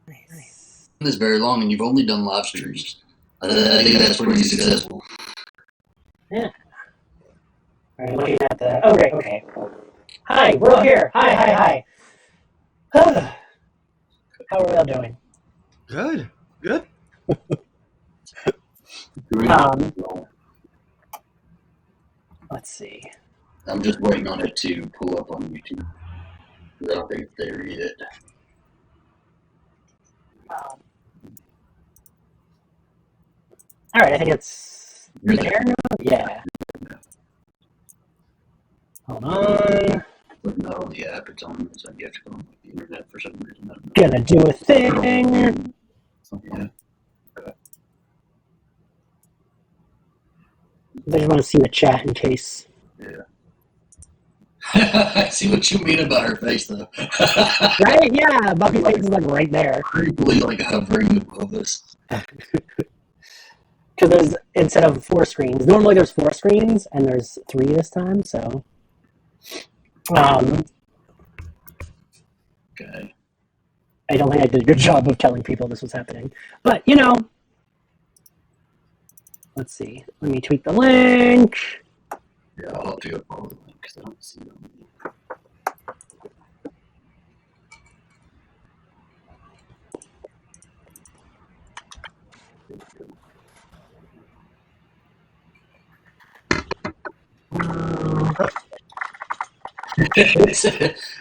Nice. This very long, and you've only done live streams. I think that's pretty successful. Yeah. I'm looking at the. Okay. Hi, we're all here. Hi. How are we all doing? Good. Let's see. I'm just waiting on it to pull up on YouTube. I don't think it's there yet. All right, I think it's there now. Yeah. Hold on. But not on the app, it's on so you have to go on the internet for some reason. Gonna do a thing. Yeah. I just want to see the chat in case. Yeah. I see what you mean about her face, though. Right? Yeah, Buffy's face is like right there. Probably like hovering above us. Because there's, instead of 4 screens, normally there's 4 screens, and there's 3 this time, so. Okay. I don't think I did a good job of telling people this was happening. But, let's see. Let me tweet the link. Yeah, I'll have to go follow the link because I don't see them.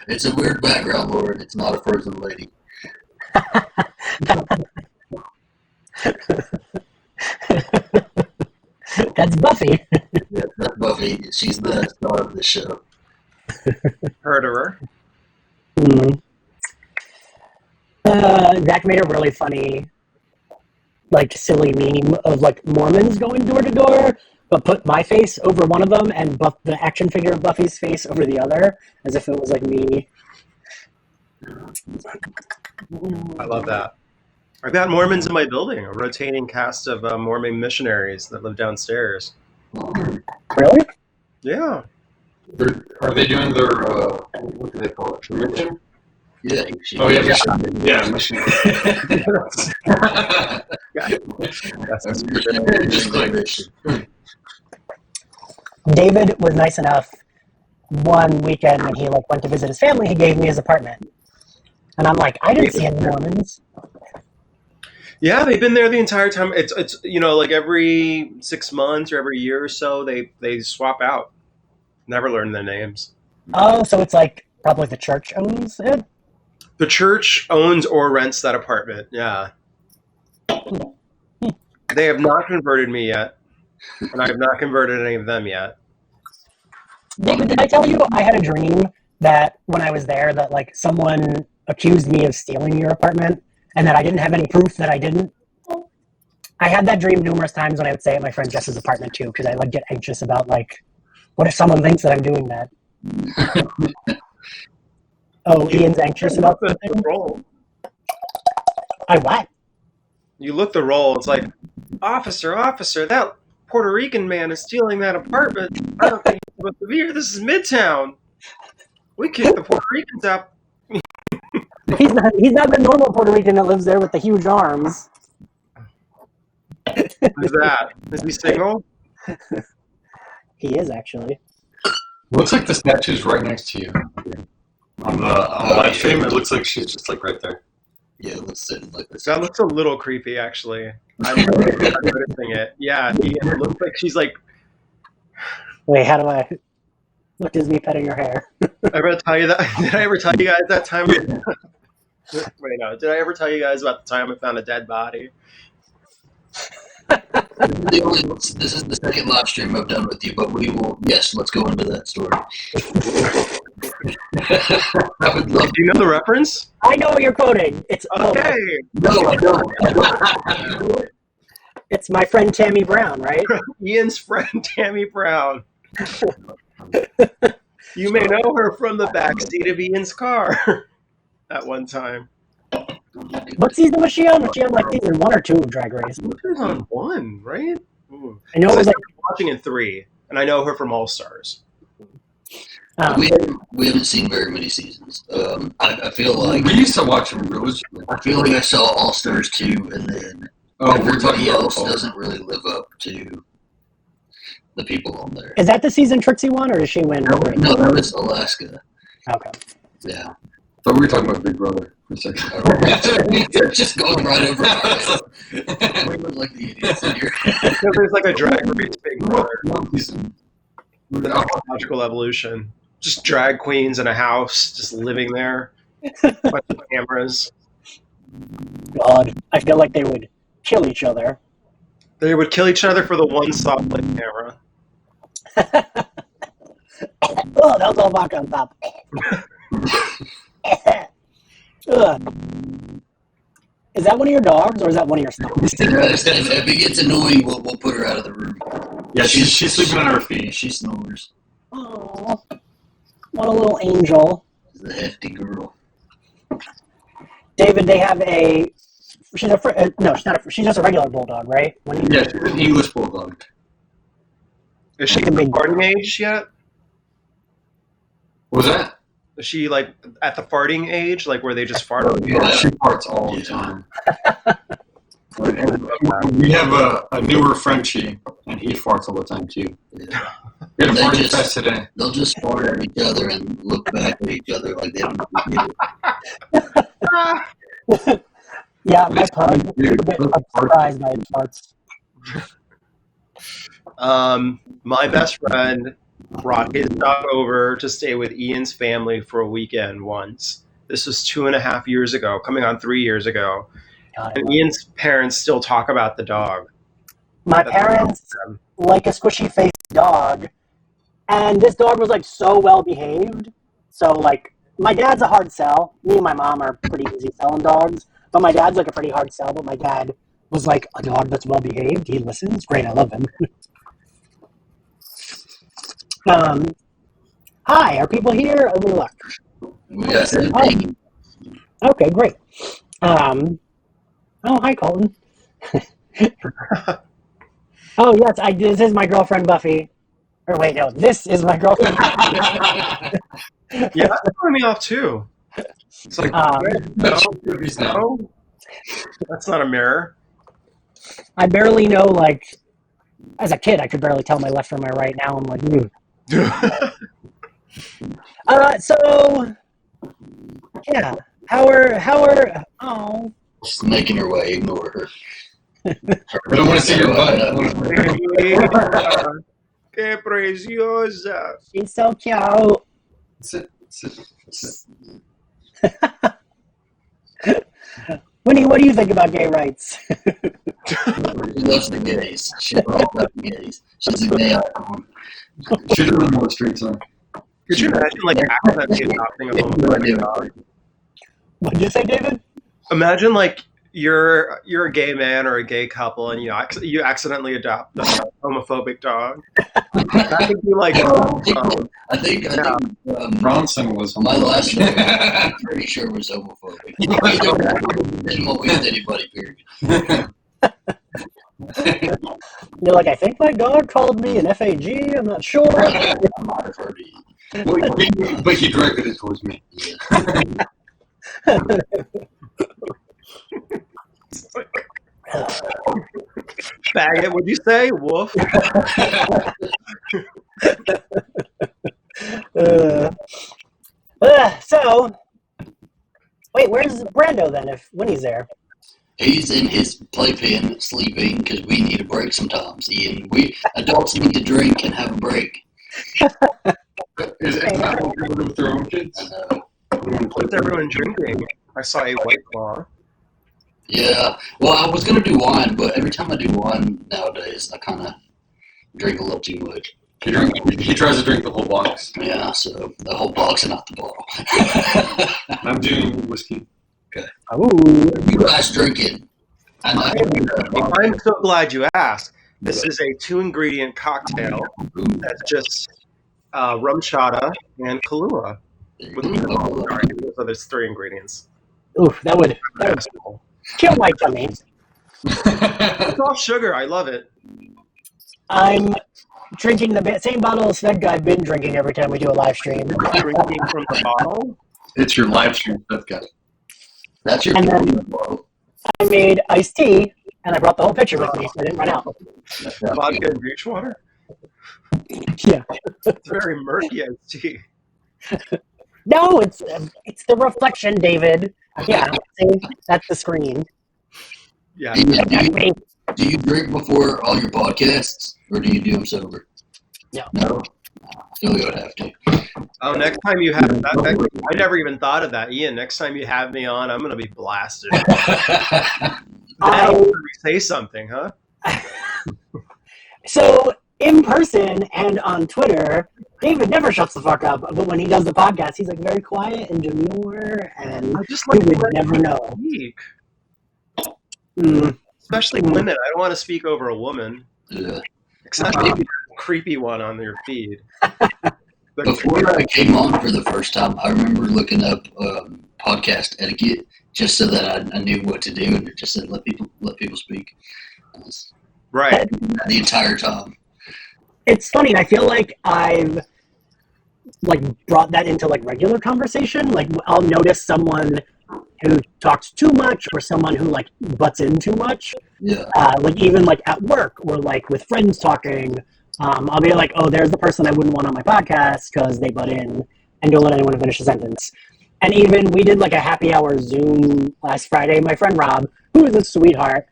It's a weird background, Lord. It's not a frozen lady. That's Buffy. Yeah, that's Buffy. She's the star of the show. Heard of her. Mm. Zach made a really funny, silly meme of Mormons going door to door, but put my face over one of them and the action figure of Buffy's face over the other, as if it was me. I love that. I've got Mormons in my building, a rotating cast of Mormon missionaries that live downstairs. Really? Yeah. Are they doing their, what do they call it, mission? Yeah. Yeah, mission. David was nice enough one weekend when he went to visit his family, he gave me his apartment. And I'm like, I didn't see any Mormons. Yeah, they've been there the entire time. It's every 6 months or every year or so they swap out. Never learn their names. Oh, so it's probably the church owns it? The church owns or rents that apartment, yeah. They have not converted me yet, and I have not converted any of them yet. David, did I tell you I had a dream that when I was there that someone accused me of stealing your apartment and that I didn't have any proof that I didn't? I had that dream numerous times when I would stay at my friend Jess's apartment too, because I get anxious about what if someone thinks that I'm doing that? Oh, Ian's anxious about the roll. I what? You look the roll. It's like, officer, that Puerto Rican man is stealing that apartment. I don't think he's supposed to be here. This is Midtown. We kicked the Puerto Ricans out. He's not the normal Puerto Rican that lives there with the huge arms. Who's that? Is he single? He is, actually. Looks like the statue's right next to you. On the live stream, it looks like she's just right there. Yeah, it looks like this. That looks a little creepy, actually. I'm noticing it. Yeah, it looks like she's Wait, how do I... Look, is me petting her hair. I ever tell you that? Did I ever tell you guys that time? Wait, no. Did I ever tell you guys about the time I found a dead body? This is the second live stream I've done with you, but yes, let's go into that story. I would love. Do you know the reference? I know what you're quoting. It's okay. No, I don't. It's my friend Tammy Brown, right? Ian's friend Tammy Brown. You may know her from the backseat of Ian's car at one time. What season was she on? Was she on season 1 or 2 of Drag Race? She was on 1, right? I know it was watching in 3, and I know her from All Stars. We haven't seen very many seasons. I feel like We used to watch them religiously. I feel like I saw All Stars 2, and then Oh, we're everybody talking about else doesn't really live up to the people on there. Is that the season Trixie won, or did she win? No, that was Alaska. Okay. Yeah. But we were talking about Big Brother for a second. They're just going right over our heads. We look like the idiots in here. So there's like a drag race Big Brother. Season. Logical evolution. Just drag queens in a house, just living there. Bunch of cameras. God, I feel like they would kill each other. They would kill each other for the one soft light camera. Oh, that was all vodka on top. Ugh. Is that one of your dogs, or is that one of your stomachs? If it gets annoying, we'll put her out of the room. Yeah, she's sleeping on her feet. She snores. Oh, what a little angel. She's a hefty girl. David, they have a. She's a no, she's not. She's just a regular bulldog, right? Yeah, she's an English bulldog. Is she Like a big farting age yet? What was that? Is she like at the farting age, like where they just fart? Yeah, she farts all the time. We have a newer Frenchie, and he farts all the time too. Yeah. We had a They farting just- fest today. They'll just fart at each other and look back at each other like they don't know it. Yeah, my pug is a bit surprised by his farts. My best friend brought his dog over to stay with Ian's family for a weekend once. This was 2.5 years ago, coming on 3 years ago. God. And Ian's parents still talk about the dog. My parents like a squishy-faced dog, and this dog was like so well behaved. So like, my dad's a hard sell. Me and my mom are pretty easy selling dogs, but my dad's like a pretty hard sell. But my dad was like a dog that's well behaved. He listens. Great, I love him. Hi, are people here? Let me look. We got 17. Okay, great. Oh, hi, Colton. Oh, yes, this is my girlfriend, Buffy. Or wait, no, this is my girlfriend. Yeah, that's throwing me off too. It's like, no, that's not a mirror. I barely know, like, as a kid, I could barely tell my left from my right. Now I'm like, so, yeah, how are, oh. She's making her way. Ignore her. I don't want to see your butt. Que preciosa. She's so cute. Winnie, what do you think about gay rights? She loves the gays. She's all about the gays. She's a gay icon. Should have run more streets on. Could you imagine, like, accidentally adopting a homophobic dog? What did you say, David? Imagine, like, you're a gay man or a gay couple, and you accidentally adopt a homophobic dog. That could be like, I think Bronson was my last one, I'm pretty sure was homophobic. Didn't want with anybody, period. You're like, I think my dog called me an FAG. I'm not sure. I might have heard it. But he directed it towards me. faggot, would you say? Woof. So, wait, where's Brando then? If Winnie's there, He's in his playpen sleeping because we need a break sometimes. Ian, we adults need to drink and have a break. Is it not what people do with their own kids? What's everyone drinking? I saw a White Claw. Yeah. Well, I was gonna do wine, but every time I do wine nowadays, I kind of drink a little too much. He tries to drink the whole box. Yeah. So the whole box and not the bottle. I'm doing whiskey. ooh, You guys drinking? I'm so glad you asked. This is a 2-ingredient cocktail that's just rum chata and Kahlua. So there's 3 ingredients. oof, that would kill my tummy. It's all sugar. I love it. I'm drinking the same bottle of Svedka I've been drinking every time we do a live stream. Drinking from the bottle. It's your live stream stuff, guys. That's your And then I made iced tea, and I brought the whole pitcher with me, so I didn't run out. Vodka and beach water. Yeah. It's very murky iced tea. No, it's the reflection, David. Yeah, see, that's the screen. Yeah. Do you drink before all your podcasts, or do you do them sober? No. No? I feel you would have to. Oh, next time you have that, I never even thought of that, Ian. Next time you have me on, I'm going to be blasted. Now we say something, huh? So, in person and on Twitter, David never shuts the fuck up. But when he does the podcast, he's like very quiet and demure, and I just you like would to never know. speak. Mm. Especially women. I don't want to speak over a woman. Yeah. Except maybe a creepy one on your feed. Before I came on for the first time, I remember looking up podcast etiquette just so that I knew what to do, and it just said let people speak. Right. The entire time. It's funny. I feel like I've brought that into regular conversation. Like I'll notice someone who talks too much or someone who butts in too much. Yeah. Even at work or with friends talking. I'll be like, oh, there's the person I wouldn't want on my podcast because they butt in and don't let anyone finish a sentence. And even we did a happy hour Zoom last Friday. My friend Rob, who is a sweetheart,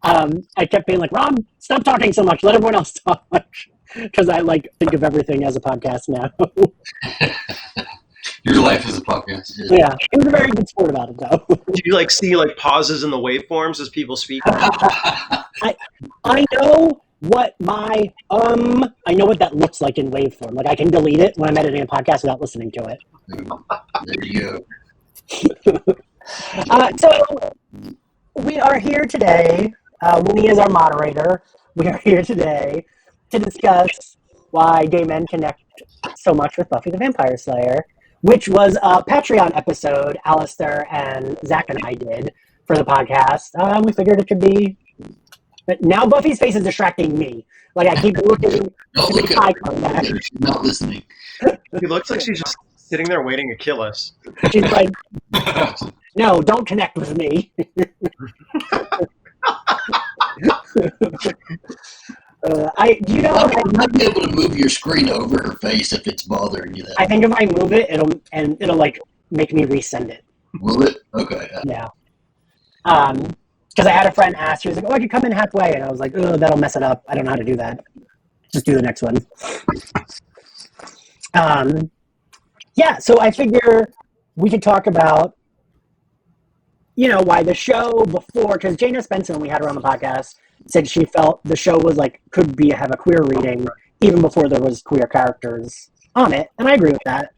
I kept being like, Rob, stop talking so much. Let everyone else talk. Because I think of everything as a podcast now. Your life is a podcast. Yeah, he was a very good sport about it, though. Do you see pauses in the waveforms as people speak? I know what my I know what that looks like in waveform. I can delete it when I'm editing a podcast without listening to it. There you go. So we are here today. Winnie is our moderator. We are here today to discuss why gay men connect so much with Buffy the Vampire Slayer, which was a Patreon episode Alistair and Zach and I did for the podcast. We figured it could be. But now Buffy's face is distracting me. I keep looking. Don't look at her. She's not listening. She looks like she's just sitting there waiting to kill us. She's like, no, don't connect with me. I might be able to move your screen over her face if it's bothering you. I think if I move it, it'll make me resend it. Will it? Okay. Yeah. Because I had a friend ask, she was like, "Oh, I could come in halfway," and I was like, "Oh, that'll mess it up. I don't know how to do that. Just do the next one." Yeah. So I figure we could talk about, why the show before, because Jana Spencer, when we had her on the podcast, said she felt the show was could have a queer reading even before there was queer characters on it, and I agree with that.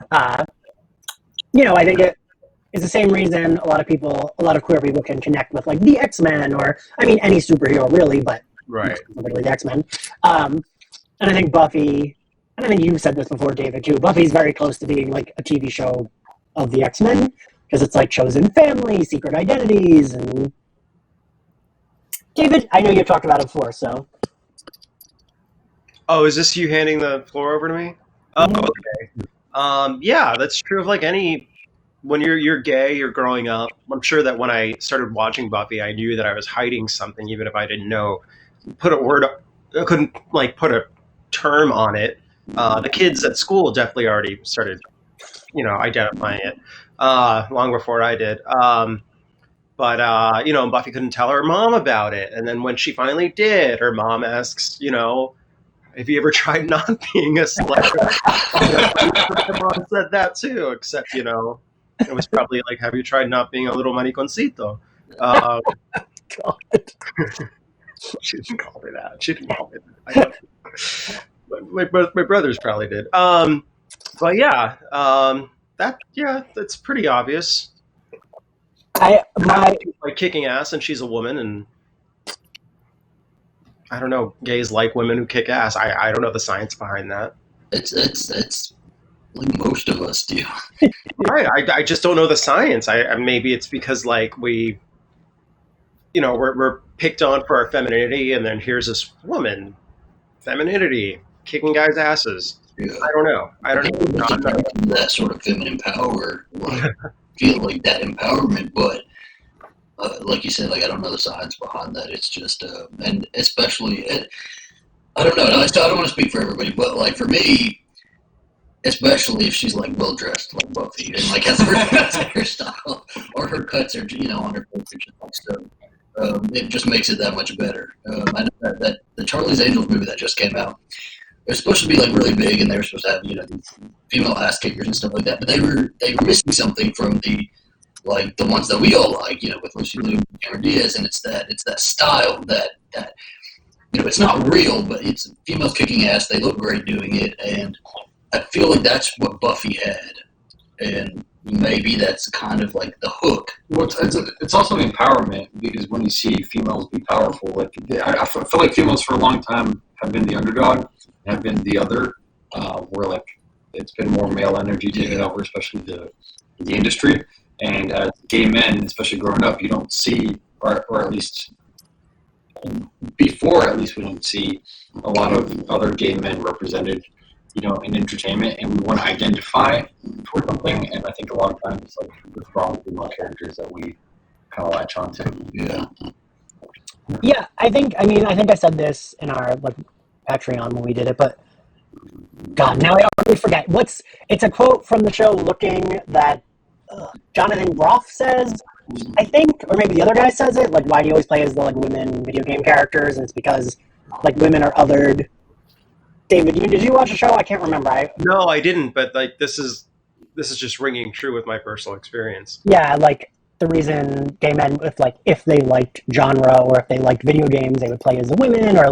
I think it is the same reason a lot of queer people can connect with the X-Men, or any superhero really, but right, particularly the X-Men. And I think Buffy, and I think you said this before, David, too. Buffy's very close to being a TV show of the X-Men because it's chosen family, secret identities, and David, I know you've talked about it before, so. Oh, is this you handing the floor over to me? Oh, okay. Yeah, that's true of any. When you're gay, you're growing up. I'm sure that when I started watching Buffy, I knew that I was hiding something, even if I didn't know. Put a word. I couldn't put a term on it. The kids at school definitely already started, identifying it long before I did. But Buffy couldn't tell her mom about it. And then when she finally did, her mom asks, have you ever tried not being a slut? Her mom said that too, except, it was probably have you tried not being a little mariconcito? God. She didn't call me that. She didn't call me that. My brothers probably did. But yeah, that's pretty obvious. Kicking ass, and she's a woman, and I don't know, gays like women who kick ass. I don't know the science behind that. It's most of us do. Right. I just don't know the science. Maybe it's because we're picked on for our femininity, and then here's this woman, femininity. kicking guys' asses. Yeah. I don't know. I don't know. I'm not- That sort of feminine power, like, feel like that empowerment, but like you said, like I don't know the science behind that. It's just, and especially, I don't know. I don't want to speak for everybody, but like for me, especially if she's like well dressed like Buffy and like has her hairstyle or her cuts are on her face or something. So it just makes it that much better. I know that the Charlie's Angels movie that just came out. It was supposed to be like really big, and they were supposed to have these female ass kickers and stuff like that. But they were missing something from the ones that we all like, with Lucy Liu and Cameron Diaz, and it's that style that it's not real, but it's females kicking ass. They look great doing it, and I feel like that's what Buffy had, and maybe that's kind of like the hook. Well, it's also an empowerment because when you see females be powerful, like I feel like females for a long time have been the underdog, have been the other, where like it's been more male energy taking over, especially the industry. And as gay men, especially growing up, you don't see, or at least before, we don't see a lot of other gay men represented, in entertainment, and we want to identify for something. And I think a lot of times it's like the strong female characters that we kind of latch onto. Yeah. Yeah, I think I said this in our Patreon when we did it, but God, now I already forget. It's a quote from the show Looking that Jonathan Groff says, I think, or maybe the other guy says it, like, why do you always play as the women video game characters? And it's because women are othered. David, did you watch the show? I can't remember. No, I didn't. But this is just ringing true with my personal experience. Yeah, the reason gay men, if they liked genre or if they liked video games, they would play as the women, or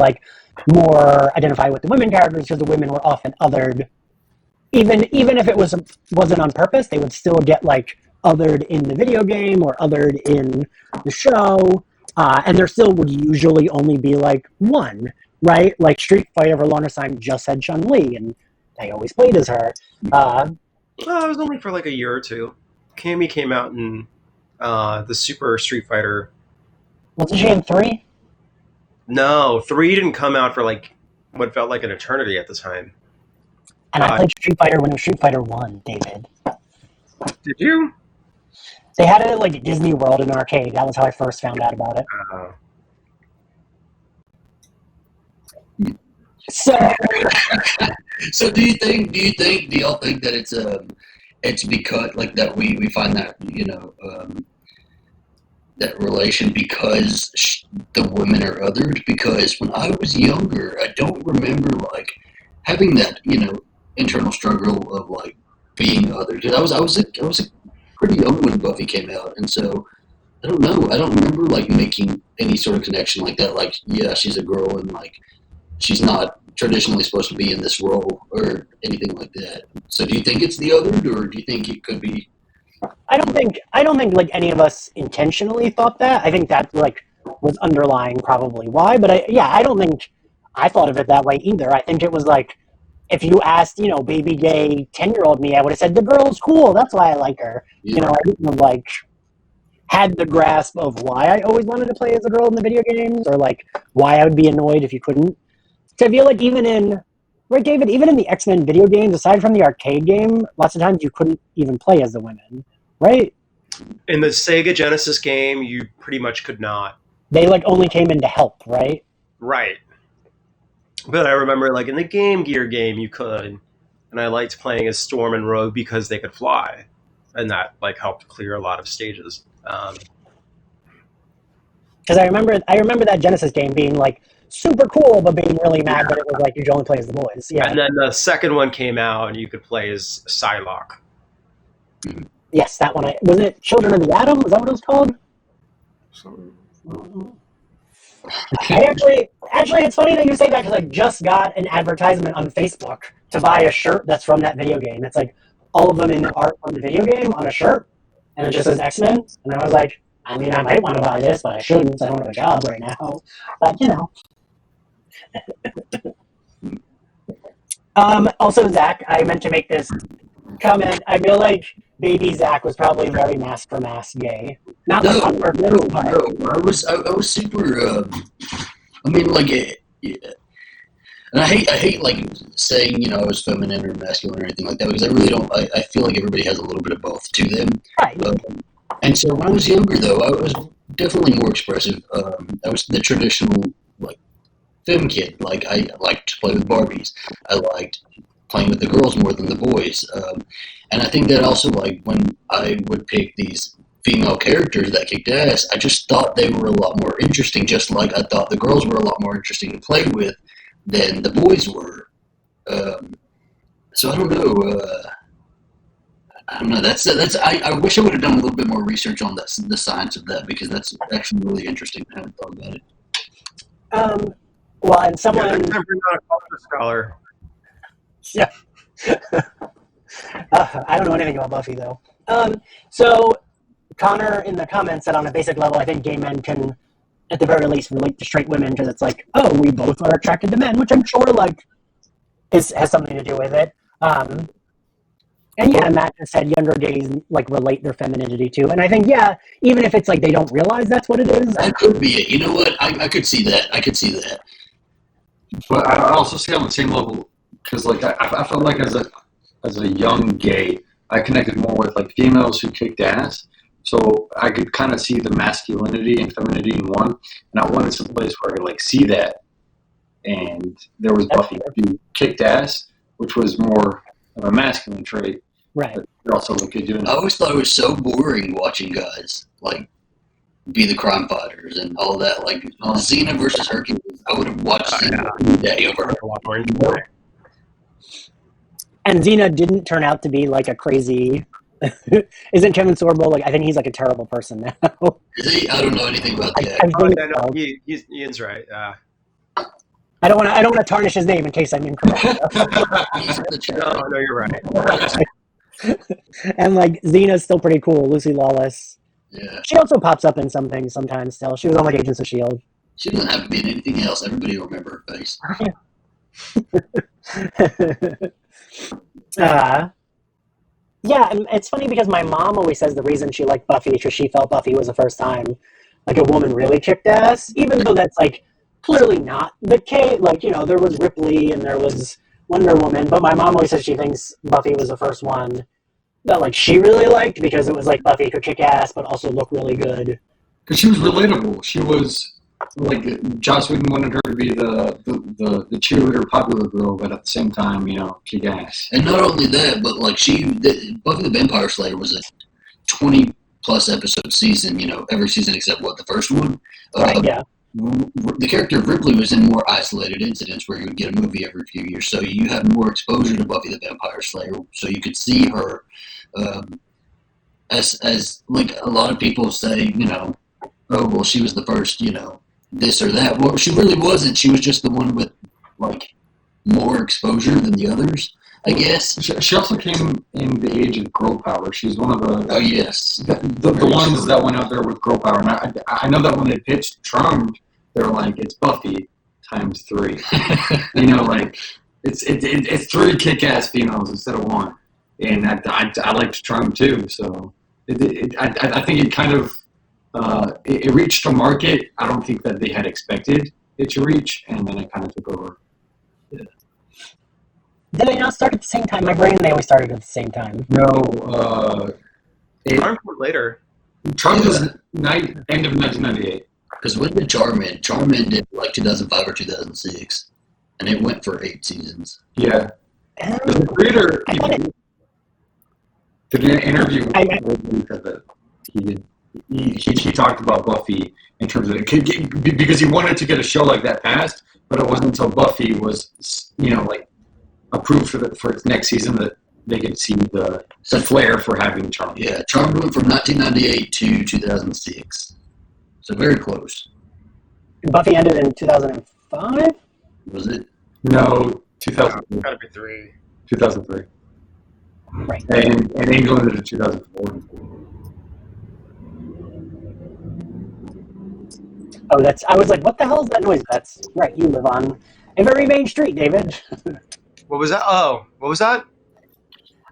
more identify with the women characters because the women were often othered. Even if it wasn't on purpose, they would still get othered in the video game or othered in the show, and there still would usually only be one, right? Like Street Fighter for the longest time just had Chun-Li, and they always played as her. Well, it was only for a year or two. Cammy came out in the Super Street Fighter. Wasn't she in 3? No, 3 didn't come out for what felt like an eternity at the time. And I played Street Fighter when it was Street Fighter 1, David. Did you? They had it at Disney World in an arcade. That was how I first found out about it. So do y'all think that it's because that we find that that relation because the women are othered? Because when I was younger, I don't remember having that internal struggle of being othered. I was a pretty young when Buffy came out, and so I don't know. I don't remember making any sort of connection like that. Yeah, she's a girl and she's not traditionally supposed to be in this role or anything like that. So do you think it's the othered, or do you think it could be? I don't think any of us intentionally thought that. I think that was underlying probably why. But I don't think I thought of it that way either. I think it was if you asked, baby gay 10-year-old me, I would have said the girl's cool. That's why I like her. Yeah. I didn't have had the grasp of why I always wanted to play as a girl in the video games, or why I would be annoyed if you couldn't. So I feel even in David, even in the X-Men video games, aside from the arcade game, lots of times you couldn't even play as the women, right? In the Sega Genesis game, you pretty much could not. They only came in to help, right? Right. But I remember in the Game Gear game you could, and I liked playing as Storm and Rogue because they could fly, and that helped clear a lot of stages. Because I remember that Genesis game being super cool, but being really mad that it was you could only play as the boys. Yeah. And then the second one came out, and you could play as Psylocke. Yes, that one. Wasn't it Children of the Atom? Is that what it was called? Actually, it's funny that you say that because I just got an advertisement on Facebook to buy a shirt that's from that video game. It's all of them in the art from the video game on a shirt, and it just says X-Men. And I was I might want to buy this, but I shouldn't. I don't have a job right now. But Also, Zach, I meant to make this comment. I feel baby Zach was probably very mask for mask gay. Not on purpose, but I was super. And I hate like saying, I was feminine or masculine or anything like that because I really don't. I feel like everybody has a little bit of both to them. Right. And so when I was younger, though, I was definitely more expressive. I was the traditional like femme kid. Like I liked to play with Barbies. I liked playing with the girls more than the boys. And I think that also like when I would pick these female characters that kicked ass, I just thought they were a lot more interesting. Just like I thought the girls were a lot more interesting to play with than the boys were. So I don't know. I don't know. That's. I wish I would have done a little bit more research on the science of that because that's actually really interesting. I haven't thought about it. Well, and someone. Yeah, next time you're not a culture scholar. Yeah. I don't know anything about Buffy though. So Connor in the comments said on a basic level, I think gay men can, at the very least, relate to straight women because it's like, oh, we both are attracted to men, which I'm sure like has something to do with it. And yeah, Matt just said younger gays like relate their femininity to, and I think even if it's like they don't realize that's what it is. That could be it. You know what? I could see that. I could see that. But I also see on the same level because like I felt like as a young gay, I connected more with like females who kicked ass. So I could kind of see the masculinity and femininity in one, and I wanted some place where I could like see that. And there was Buffy who kicked ass, which was more of a masculine trait. Right. But you're also look at doing. I always thought it was so boring watching guys like be the crime fighters and all of that. Like Xena versus Hercules, I would have watched Xena any day over her. And Xena didn't turn out to be like a crazy. Isn't Kevin Sorbo like? I think he's like a terrible person now. Is he? I don't know anything about that. Ian's right. I don't want to tarnish his name in case I'm incorrect. No, you're right. And like Xena's still pretty cool. Lucy Lawless. Yeah. She also pops up in some things sometimes. Still, she was on like Agents of S.H.I.E.L.D. She doesn't have to be in anything else. Everybody will remember her face. Yeah, and it's funny because my mom always says the reason she liked Buffy is because she felt Buffy was the first time like a woman really kicked ass, even though that's like clearly not the case. Like, there was Ripley and there was Wonder Woman, but my mom always says she thinks Buffy was the first one that like she really liked because it was like Buffy could kick ass but also look really good. Because she was relatable. She was like Joss Whedon wanted her to be the cheerleader, popular girl, but at the same time, kick ass. And not only that, but like Buffy the Vampire Slayer was a 20+ episode season. Every season except the first one. Right. Yeah. The character of Ripley was in more isolated incidents where you would get a movie every few years, so you had more exposure to Buffy the Vampire Slayer, so you could see her as like a lot of people say, oh well, she was the first, this or that. Well, she really wasn't. She was just the one with like more exposure than the others, I guess. She also came in the age of girl power. She's one of the the ones that went out there with girl power. And I know that when they pitched Trump, they were like, it's Buffy times 3. Like it's 3 kick-ass females instead of 1. And I liked Trump too. So I think it kind of it reached a market I don't think that they had expected it to reach, and then it kind of took over. Yeah. Did they not start at the same time? My brain, they always started at the same time. No. Trump later. Trump was end of 1998. Because when did Charm end? Charm ended like 2005 or 2006, and it went for 8 seasons. Yeah. The creator did an interview that he did. He talked about Buffy in terms of because he wanted to get a show like that passed, but it wasn't until Buffy was approved for its next season that they could see the flair for having Charm. Yeah, Charm went from 1998 to 2006, so very close. Buffy ended in 2005. Was it? No, 2003. Gotta be 3. 2003. Right. And Angel ended in 2004. Oh, I was like, what the hell is that noise? That's right, you live on a very main street, David. What was that? Oh, what was that?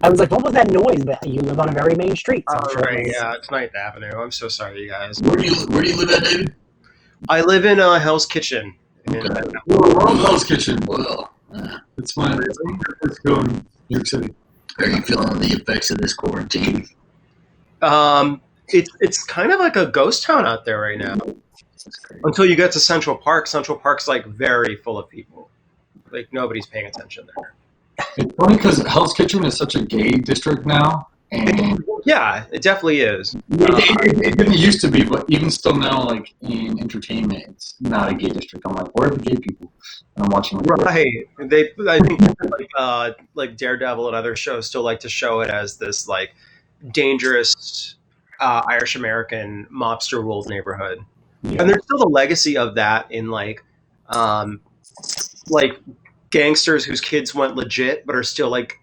I was like, what was that noise? But you live on a very main street. So Oh, right, yeah, it's 9th Avenue. I'm so sorry, you guys. Where do you live at, David? I live in Hell's Kitchen Okay. We're on Hell's Kitchen. Well, It's my first go in New York City. are you feeling the effects of this quarantine? It's kind of like a ghost town out there right now. That's crazy. Until you get to Central Park. Central Park's like very full of people. Like nobody's paying attention there. It's funny because Hell's Kitchen is such a gay district now, and Yeah, it definitely is. it didn't used to be, but even still now, like in entertainment, it's not a gay district. I'm like, where are the gay people? And I'm watching. Right. I think like Daredevil and other shows still like to show it as this like dangerous Irish American mobster ruled neighborhood. Yeah. And there's still the legacy of that in like gangsters whose kids went legit but are still like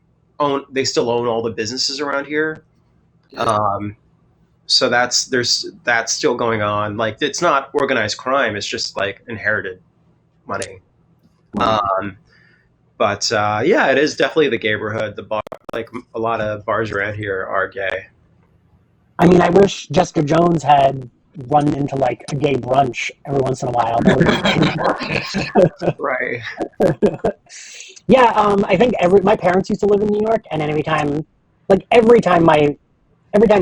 they still own all the businesses around here. So that's still going on. Like it's not organized crime, it's just like inherited money. But yeah, it is definitely the neighborhood. The bar, like a lot of bars around here are gay. I mean, I wish Jessica Jones had run into like a gay brunch every once in a while. Right. Yeah, I think my parents used to live in New York, and then every time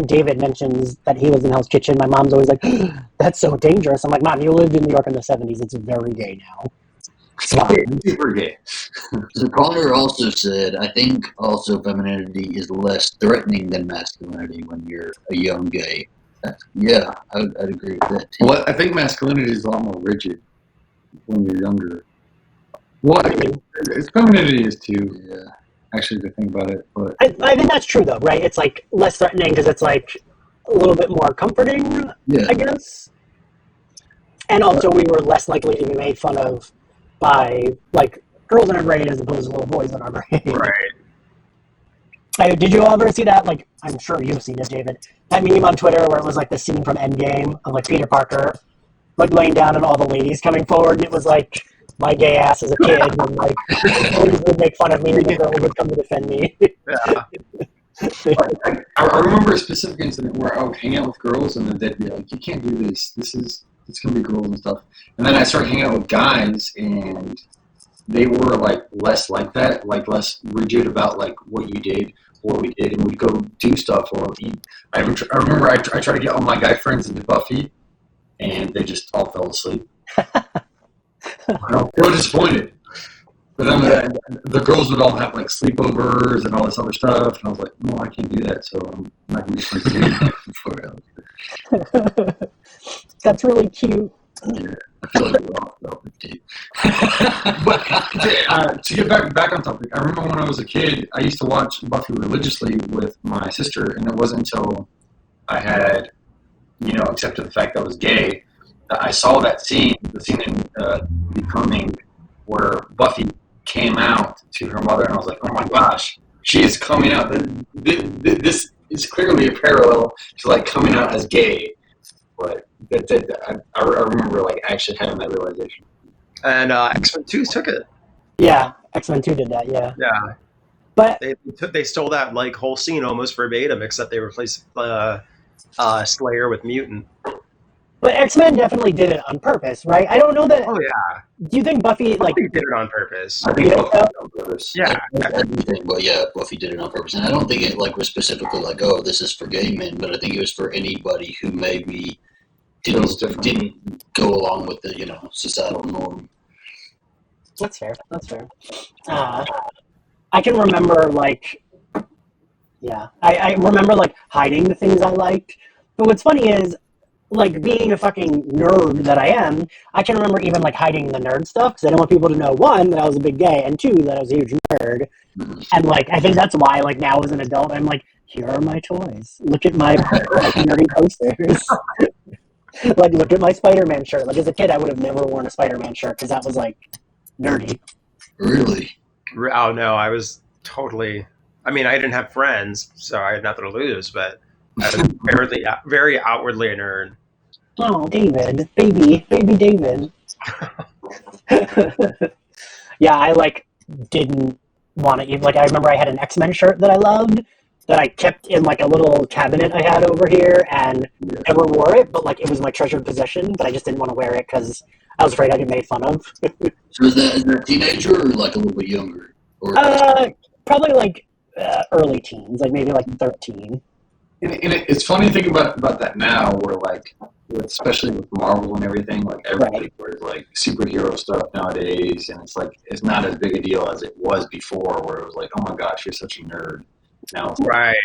David mentions that he was in Hell's Kitchen, my mom's always like, "That's so dangerous." I'm like, "Mom, you lived in New York in the '70s. It's very gay now." Super gay. So Connor also said, I think also femininity is less threatening than masculinity when you're a young gay. Yeah, I'd agree with that too. Well, I think masculinity is a lot more rigid when you're younger. Well, it's femininity is too. Yeah. Actually, to think about it, but I think that's true, though, right? It's like less threatening because it's like a little bit more comforting, Yeah. I guess. And also, we were less likely to be made fun of by like girls in our grade as opposed to little boys in our grade. Right. Did you all ever see that? Like, I'm sure you've seen it, David. That meme on Twitter where it was like the scene from Endgame of like Peter Parker, like laying down and all the ladies coming forward, and it was like my gay ass as a kid, and like ladies would make fun of me, and the girl would come to defend me. Yeah. I remember a specific incident where I would hang out with girls, and then they'd be like, "You can't do this. It's gonna be girls and stuff." And then I started hanging out with guys, and they were like less like that, like less rigid about like what you did, what we did, and we'd go do stuff or eat. I remember I tried to get all my guy friends into Buffy, and they just all fell asleep. They were disappointed. But then the girls would all have like sleepovers and all this other stuff, and I was like, "No, I can't do that, so I'm not going to be sleeping." That's really cute. Yeah, I feel like we're off topic, too. But to get back on topic, I remember when I was a kid, I used to watch Buffy religiously with my sister, and it wasn't until I had, accepted the fact that I was gay, that I saw the scene in Becoming, where Buffy came out to her mother, and I was like, "Oh my gosh, she is coming out. This is clearly a parallel to like coming out as gay." But I remember like actually having that realization. And X-Men 2 took it. Yeah, X-Men 2 did that, yeah. Yeah. But They stole that like whole scene almost verbatim, except they replaced Slayer with Mutant. But X-Men definitely did it on purpose, right? I don't know that. Oh yeah. Do you think Buffy like They did it on purpose? I think Yeah. Buffy did it on purpose. Yeah. Everything, but yeah, Buffy did it on purpose, and I don't think it like was specifically like, "Oh, this is for gay men," but I think it was for anybody who maybe didn't go along with the societal norm. That's fair. I can remember I remember like hiding the things I liked. But what's funny is, like, being a fucking nerd that I am, I can remember even like hiding the nerd stuff because I didn't want people to know, one, that I was a big gay, and two, that I was a huge nerd. And like I think that's why like now as an adult I'm like, here are my toys. Look at my nerdy posters. Like, look at my Spider-Man shirt. Like, as a kid, I would have never worn a Spider-Man shirt because that was, like, nerdy. Really? Oh no, I was totally. I mean, I didn't have friends, so I had nothing to lose. But I was very outwardly a nerd. Oh, David. Baby David. Yeah, I, like, didn't want to even... Like, I remember I had an X-Men shirt that I loved that I kept in, like, a little cabinet I had over here and never wore it, but, like, it was my treasured possession, but I just didn't want to wear it because I was afraid I'd get made fun of. So is that a teenager or like a little bit younger? Or Probably like early teens, like maybe like 13. And it's funny to think about that now, where like, especially with Marvel and everything, like everybody wears like superhero stuff nowadays, and it's like it's not as big a deal as it was before, where it was like, oh my gosh, you're such a nerd. Now it's like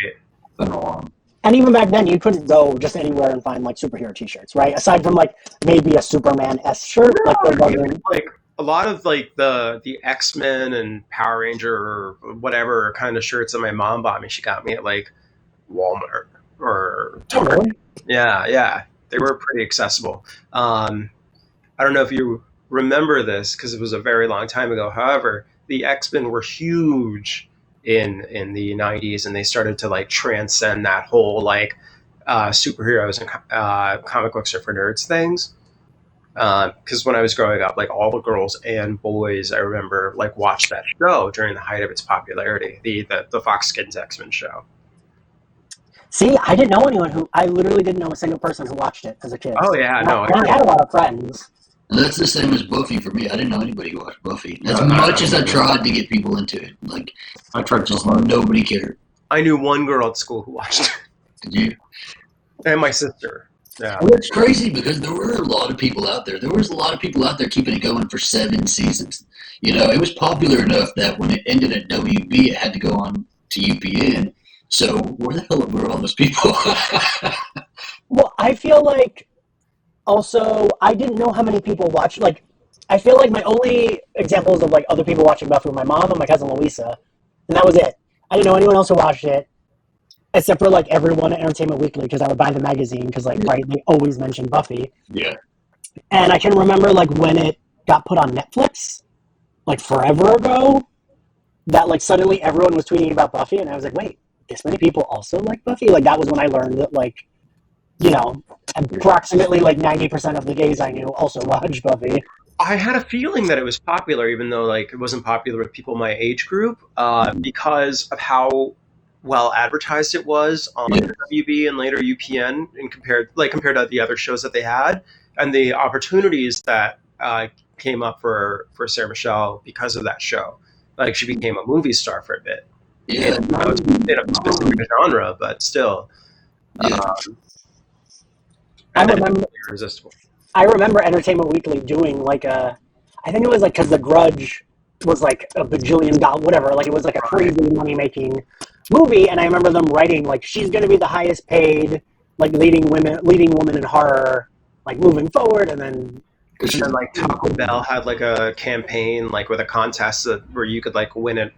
the norm. And even back then, you couldn't go just anywhere and find like superhero T-shirts, right? Aside from like maybe a Superman-esque shirt, like there wasn't. Like a lot of like the X-Men and Power Ranger or whatever kind of shirts that my mom bought me. She got me at like Walmart or Target. Really? Yeah, they were pretty accessible. I don't know if you remember this because it was a very long time ago. However, the X-Men were huge in the 90s, and they started to like transcend that whole like superheroes and comic books are for nerds things. Because when I was growing up, like all the girls and boys, I remember like watched that show during the height of its popularity, the Fox Kids X-Men show. See, I didn't know anyone I literally didn't know a single person who watched it as a kid. Oh yeah, no, I had a lot of friends. And that's the same as Buffy for me. I didn't know anybody who watched Buffy. As much as I tried to get people into it, like I tried just nobody cared. I knew one girl at school who watched it. Did you? And my sister. Yeah. Well, it's crazy because there were a lot of people out there. There was a lot of people out there keeping it going for 7 seasons. You know, it was popular enough that when it ended at WB, it had to go on to UPN. So where the hell were all those people? Well, I feel like also I didn't know how many people watched. Like, I feel like my only examples of like other people watching Buffy were my mom and my cousin Louisa, and that was it. I didn't know anyone else who watched it, except for like everyone at Entertainment Weekly because I would buy the magazine because like they always mentioned Buffy. Yeah. And I can remember like when it got put on Netflix, like forever ago, that like suddenly everyone was tweeting about Buffy, and I was like, wait. This many people also like Buffy? Like, that was when I learned that, like, you know, approximately, like, 90% of the gays I knew also watched Buffy. I had a feeling that it was popular, even though, like, it wasn't popular with people my age group, because of how well advertised it was on WB and later UPN, and compared to the other shows that they had, and the opportunities that came up for Sarah Michelle because of that show. Like, she became a movie star for a bit. Yeah. In a specific genre, but still. Yeah. I remember irresistible. I remember Entertainment Weekly doing like I think it was like because The Grudge was like a bajillion dollar, whatever, like it was like a crazy money making movie, and I remember them writing like she's going to be the highest paid like leading woman in horror like moving forward, and then like Taco Bell had like a campaign like with a contest where you could like win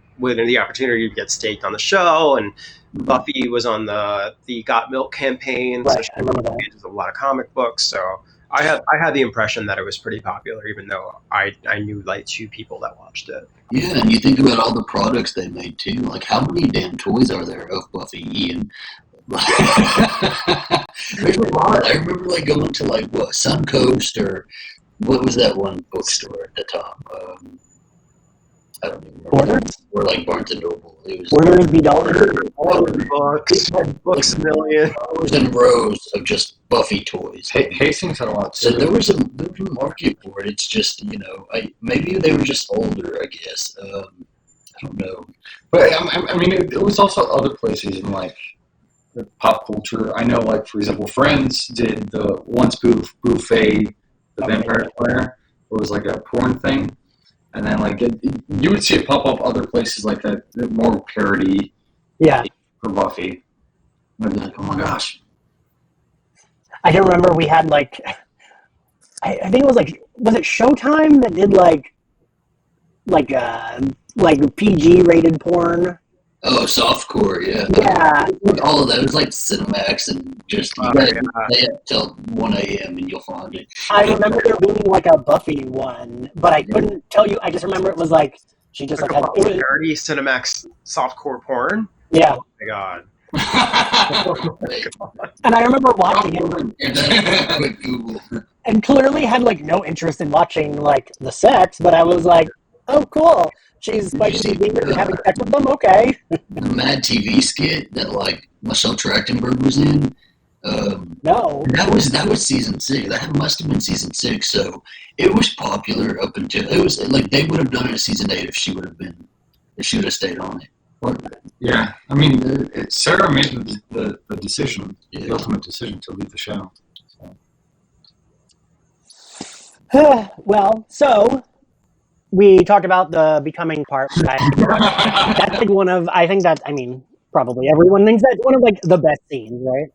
the opportunity to get staked on the show, and Buffy was on the Got Milk campaign. Right, so she I remember that. There's a lot of comic books, so I had the impression that it was pretty popular, even though I knew like 2 people that watched it. Yeah, and you think about all the products they made too. Like, how many damn toys are there of Buffy, Ian? There's a lot. I remember like going to like Suncoast or what was that one bookstore at the top? I don't even remember. Borders? Or like Barnes and Noble. It was Borders be dollars. Books a million. rows and rows of just Buffy toys. Hastings had a lot So too. there was a market for it. It's just, you know, maybe they were just older, I guess. I don't know. But I mean, it was also other places in like pop culture. I know, like for example, Friends did the Once Buffet, the Vampire Slayer, where it was like a porn thing, and then like you would see it pop up other places like that, more parody. Yeah. For Buffy. And I'd be like, oh my gosh. I can remember we had like, I think it was like, was it Showtime that did like PG rated porn? Oh, softcore, yeah. Yeah. All of that. It was like Cinemax and just, you guys stay up till 1 a.m. and you'll find it. I remember there being like a Buffy one, but I couldn't tell you. I just remember it was like, she just like had parody Cinemax softcore porn. Yeah. Oh my god. And I remember watching it Quick Google. and clearly had like no interest in watching like the sex, but I was like, oh cool, she's like having sex with them, okay. The Mad TV skit that like Michelle Trachtenberg was in. No. That was season 6. That must have been season 6. So it was popular up until it was like they would have done it in season 8 if she would have stayed on it. Yeah, I mean, Sarah made the decision, Yeah. the ultimate decision to leave the show. Well, so we talked about the becoming part. That's like one of, I think that, I mean, probably everyone thinks that's one of like the best scenes, right?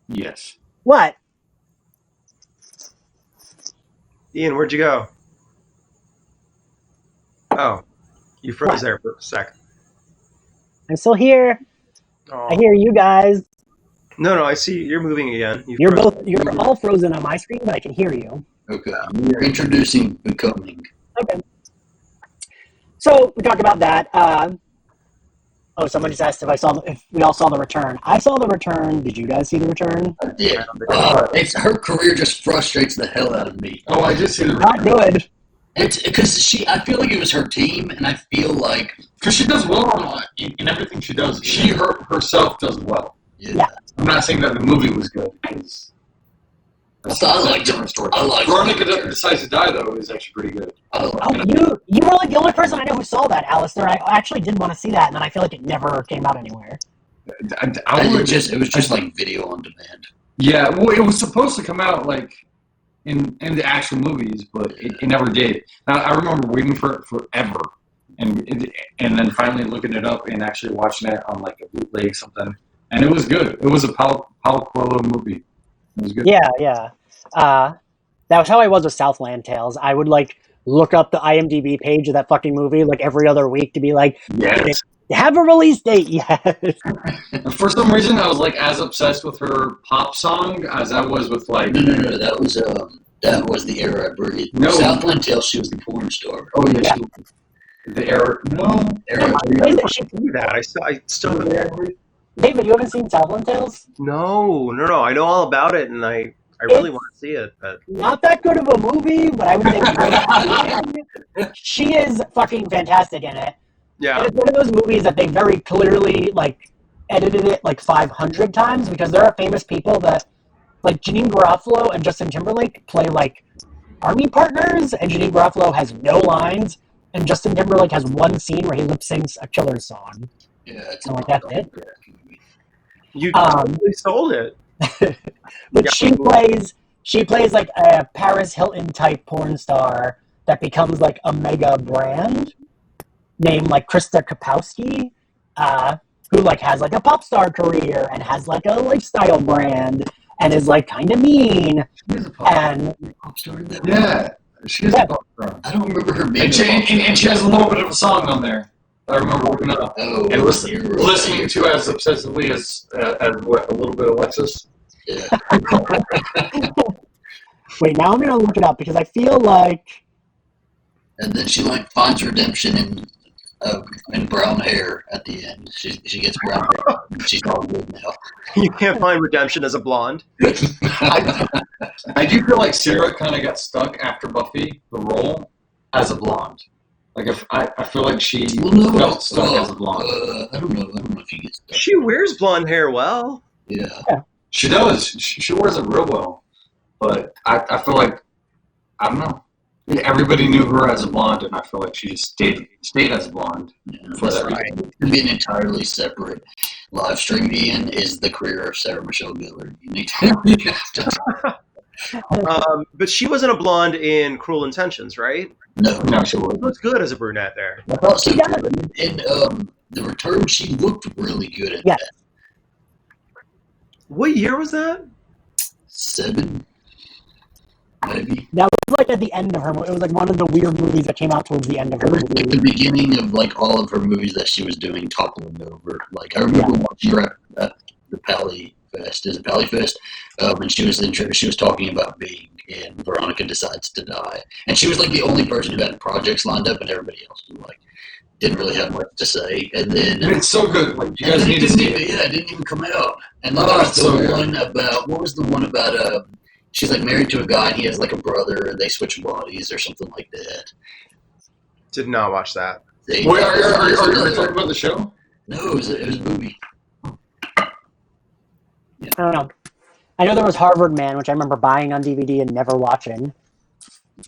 Yes. What? Ian, where'd you go? Oh, you froze there for a sec. I'm still here. Oh. I hear you guys. No, I see you're moving again. You're all frozen on my screen, but I can hear you. Okay, we're introducing becoming. Okay. So we talked about that. Someone just asked if we all saw The Return. I saw The Return. Did you guys see The Return? Yeah, it's her career just frustrates the hell out of me. Oh, I did see the Not good. It's because I feel like it was her team, and I feel like because she does well in everything she does. She herself does well. Yeah. I'm not saying that the movie was good. I like different story. I like Veronica Decides to Die though is actually pretty good. You were like the only person I know who saw that, Alistair. I actually did want to see that, and then I feel like it never came out anywhere. It was just like video on demand. Yeah, well, it was supposed to come out like in the actual movies, but it never did. Now, I remember waiting for it forever, and then finally looking it up and actually watching it on like a bootleg something, and it was good. It was a Paulo Coelho movie. It was good. Yeah. That was how I was with Southland Tales. I would like look up the IMDb page of that fucking movie like every other week to be like, yes. Have a release date, yes. And for some reason, I was like as obsessed with her pop song as I was with like. No. That was the era I breathed. No. Southland Tales. She was the porn star. Oh yeah. The era. No. Era. I still haven't. David, you haven't seen Southland Tales? No. I know all about it, and I really want to see it, but not that good of a movie, but I would say great. She is fucking fantastic in it. yeah. And it's one of those movies that they very clearly like edited it like 500 times because there are famous people that like Janine Garofalo and Justin Timberlake play like army partners, and Janine Garofalo has no lines, and Justin Timberlake has one scene where he lip syncs a killer song. Yeah, it's like that's it. You totally sold it. But Yeah. she plays like a Paris Hilton type porn star that becomes like a mega brand named like Krista Kapowski, who like has like a pop star career and has like a lifestyle brand and is like kind of mean. And pop star. Yeah, she is a pop star. I don't remember her being. And she has a little bit of a song on there. I remember looking up and listening to as obsessively as what, a little bit of Alexis. Yeah. Wait, now I'm gonna look it up because I feel like. And then she like finds redemption in brown hair at the end. She gets brown hair. She's all good now. You can't find redemption as a blonde. I do feel like Sarah kind of got stuck after Buffy the role as a blonde. Like if I feel like she felt stuck as a blonde. I don't know if she gets stuck. She wears blonde hair well. Yeah. She does. She wears it real well. But I feel like I don't know. Everybody knew her as a blonde, and I feel like she just stayed as a blonde. Yeah, that's right. It could be an entirely separate live stream. Ian is the career of Sarah Michelle Gellar. You need to. But she wasn't a blonde in Cruel Intentions, right? No, she She wasn't. looks good as a brunette there. I thought so. In The Return, she looked really good at that. What year was that? 7, maybe. That was like at the end of her. It was like one of the weird movies that came out towards the end of her It was movie. like the beginning of like all of her movies that she was doing toppling over. Like I remember watching her at the Pally Fest. Is it Pally Fest? When she was talking about being in Veronica Decides to Die, and she was like the only person who had projects lined up, and everybody else was like didn't really have much to say. And then It's so good. Like you guys need to see it. Yeah, it didn't even come out. And then there was the one about what was the one about? She's like married to a guy, and he has like a brother, and they switch bodies or something like that. Did not watch that. Wait, are you talking about the show? No, it was a movie. I don't know. I know there was Harvard Man, which I remember buying on DVD and never watching.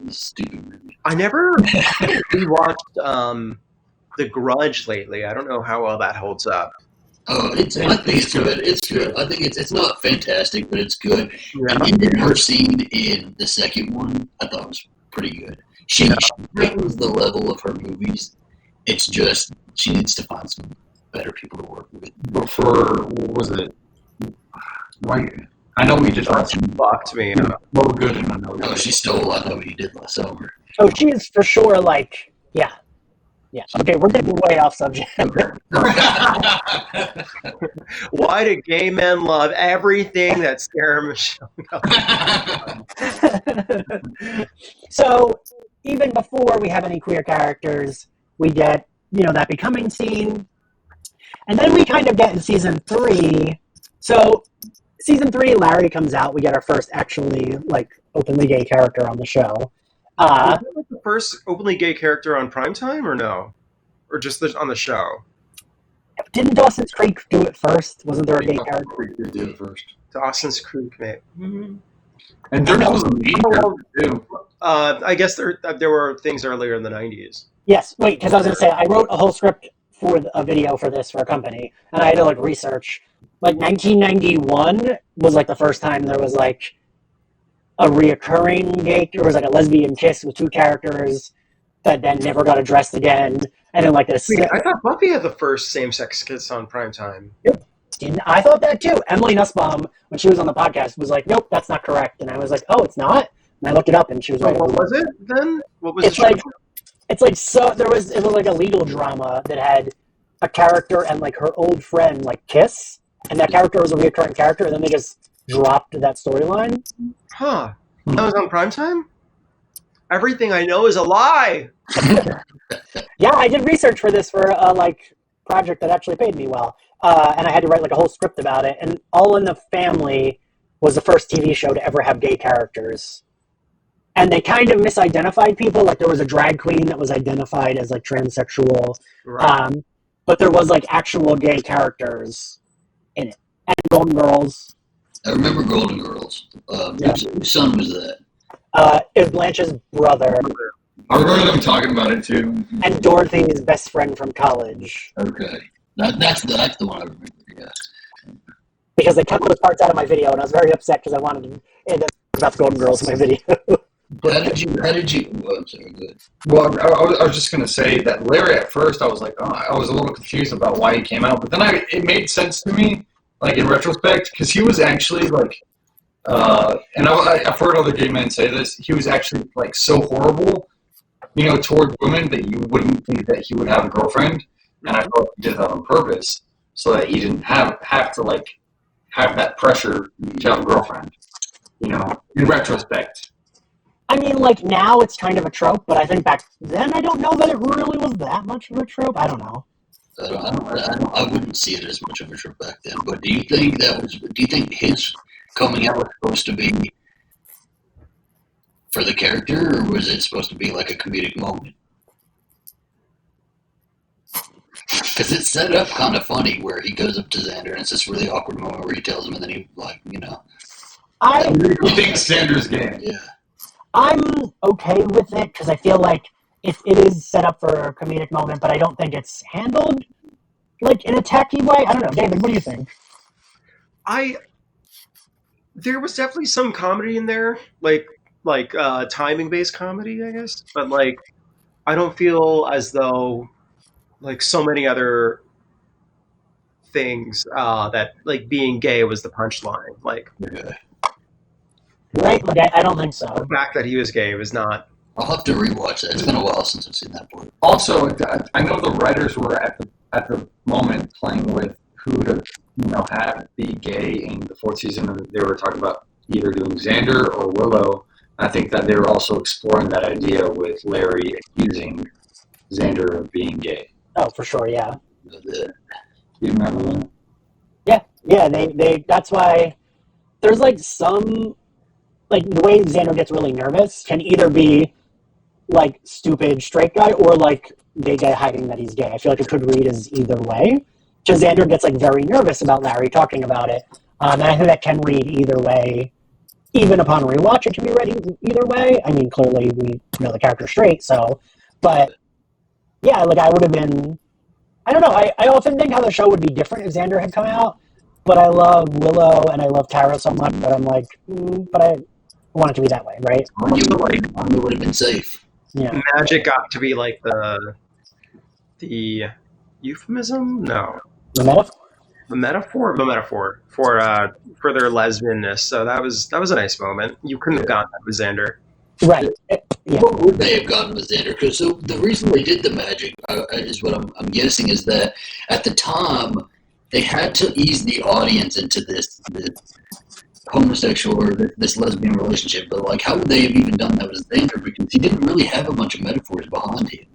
Stupid movie. I never rewatched The Grudge lately. I don't know how well that holds up. Oh, I think it's good. It's good. I think it's not fantastic, but it's good. Yeah. And then her scene in the second one, I thought was pretty good. She brings the level of her movies. It's just she needs to find some better people to work with. But for what was it? Why? I know we just watched Fucked me up. More Good, and I know. Oh, she stole. I know what you did last summer. Oh, she is for sure like, yeah. Okay, we're getting way off subject. Why do gay men love everything that Sarah Michelle? So even before we have any queer characters, we get, that becoming scene. And then we kind of get in season 3. So season 3, Larry comes out. We get our first actually openly gay character on the show. Was that the first openly gay character on primetime or no? Or just on the show? Didn't Dawson's Creek do it first? Wasn't there a gay character? They did it first. Dawson's Creek, mate. And there was a main character too. I guess there were things earlier in the 90s. Yes, wait, because I was going to say, I wrote a whole script for a video for this for a company, and I had to research. 1991 was the first time there was a reoccurring gay, there was a lesbian kiss with 2 characters that then never got addressed again, and then this. Wait, I thought Buffy had the first same-sex kiss on primetime. I thought that too. Emily Nussbaum, when she was on the podcast, was like, "Nope, that's not correct," and I was like, "Oh, it's not." And I looked it up, and she was right. What was it then? What was it? It was a legal drama that had a character and her old friend kiss, and that character was a recurring character, and then they just dropped that storyline. Huh? That was on primetime? Everything I know is a lie. Yeah, I did research for this for a project that actually paid me well, and I had to write a whole script about it. And All in the Family was the first TV show to ever have gay characters, and they kind of misidentified people. There was a drag queen that was identified as transsexual, Right. but there was actual gay characters in it, and Golden Girls. I remember Golden Girls. Whose son was that? It was Blanche's brother, I remember them talking about it too. and Dorothy's best friend from college. Okay, that's the one I remember. Yeah. Because they cut those parts out of my video, and I was very upset because I wanted to end up about the Golden Girls in my video. How did you? Oh, I'm sorry. Good. Well, I was just gonna say that Larry. At first, I was I was a little confused about why he came out, but then it made sense to me, in retrospect, because he was actually and I've heard other gay men say this. He was actually so horrible, toward women that you wouldn't think that he would have a girlfriend, and I thought he did that on purpose so that he didn't have to have that pressure to have a girlfriend. In retrospect. I mean, now it's kind of a trope, but I think back then I don't know that it really was that much of a trope. I don't know. I wouldn't see it as much of a trope back then. But do you think his coming out was supposed to be for the character, or was it supposed to be a comedic moment? Because it's set up kind of funny where he goes up to Xander and it's this really awkward moment where he tells him, and then he You think Xander's gay? Yeah. I'm okay with it because I feel like it is set up for a comedic moment, but I don't think it's handled in a tacky way. I don't know, David. What do you think? There was definitely some comedy in there, timing-based comedy, I guess. But I don't feel as though so many other things that being gay was the punchline. Yeah. Right? I don't think so. The fact that he was gay was not. I'll have to rewatch that. It's been a while since I've seen that part. Also, I know the writers were at the moment playing with who to have be gay in the 4th season, and they were talking about either doing Xander or Willow. I think that they were also exploring that idea with Larry accusing Xander of being gay. Oh, for sure, yeah. You remember that? Yeah. They. That's why there's some. The way Xander gets really nervous can either be stupid straight guy or gay guy hiding that he's gay. I feel it could read as either way. Because Xander gets very nervous about Larry talking about it. And I think that can read either way. Even upon rewatch, it can be read either way. I mean, clearly we know the character straight, so. But, yeah, like, I would have been... I don't know. I often think how the show would be different if Xander had come out. But I love Willow and I love Tara so much that I'm like, but I want it to be that way, right? You would have been safe. Yeah. Magic got to be like the euphemism? No. The metaphor? The metaphor for their lesbianness. So that was a nice moment. You couldn't have gotten that with Xander. Right. Yeah. What would they have gotten with Xander? Because so the reason they did the magic is what I'm guessing is that at the time they had to ease the audience into this homosexual or this lesbian relationship. But like, how would they have even done that with Xander? Because he didn't really have a bunch of metaphors behind him.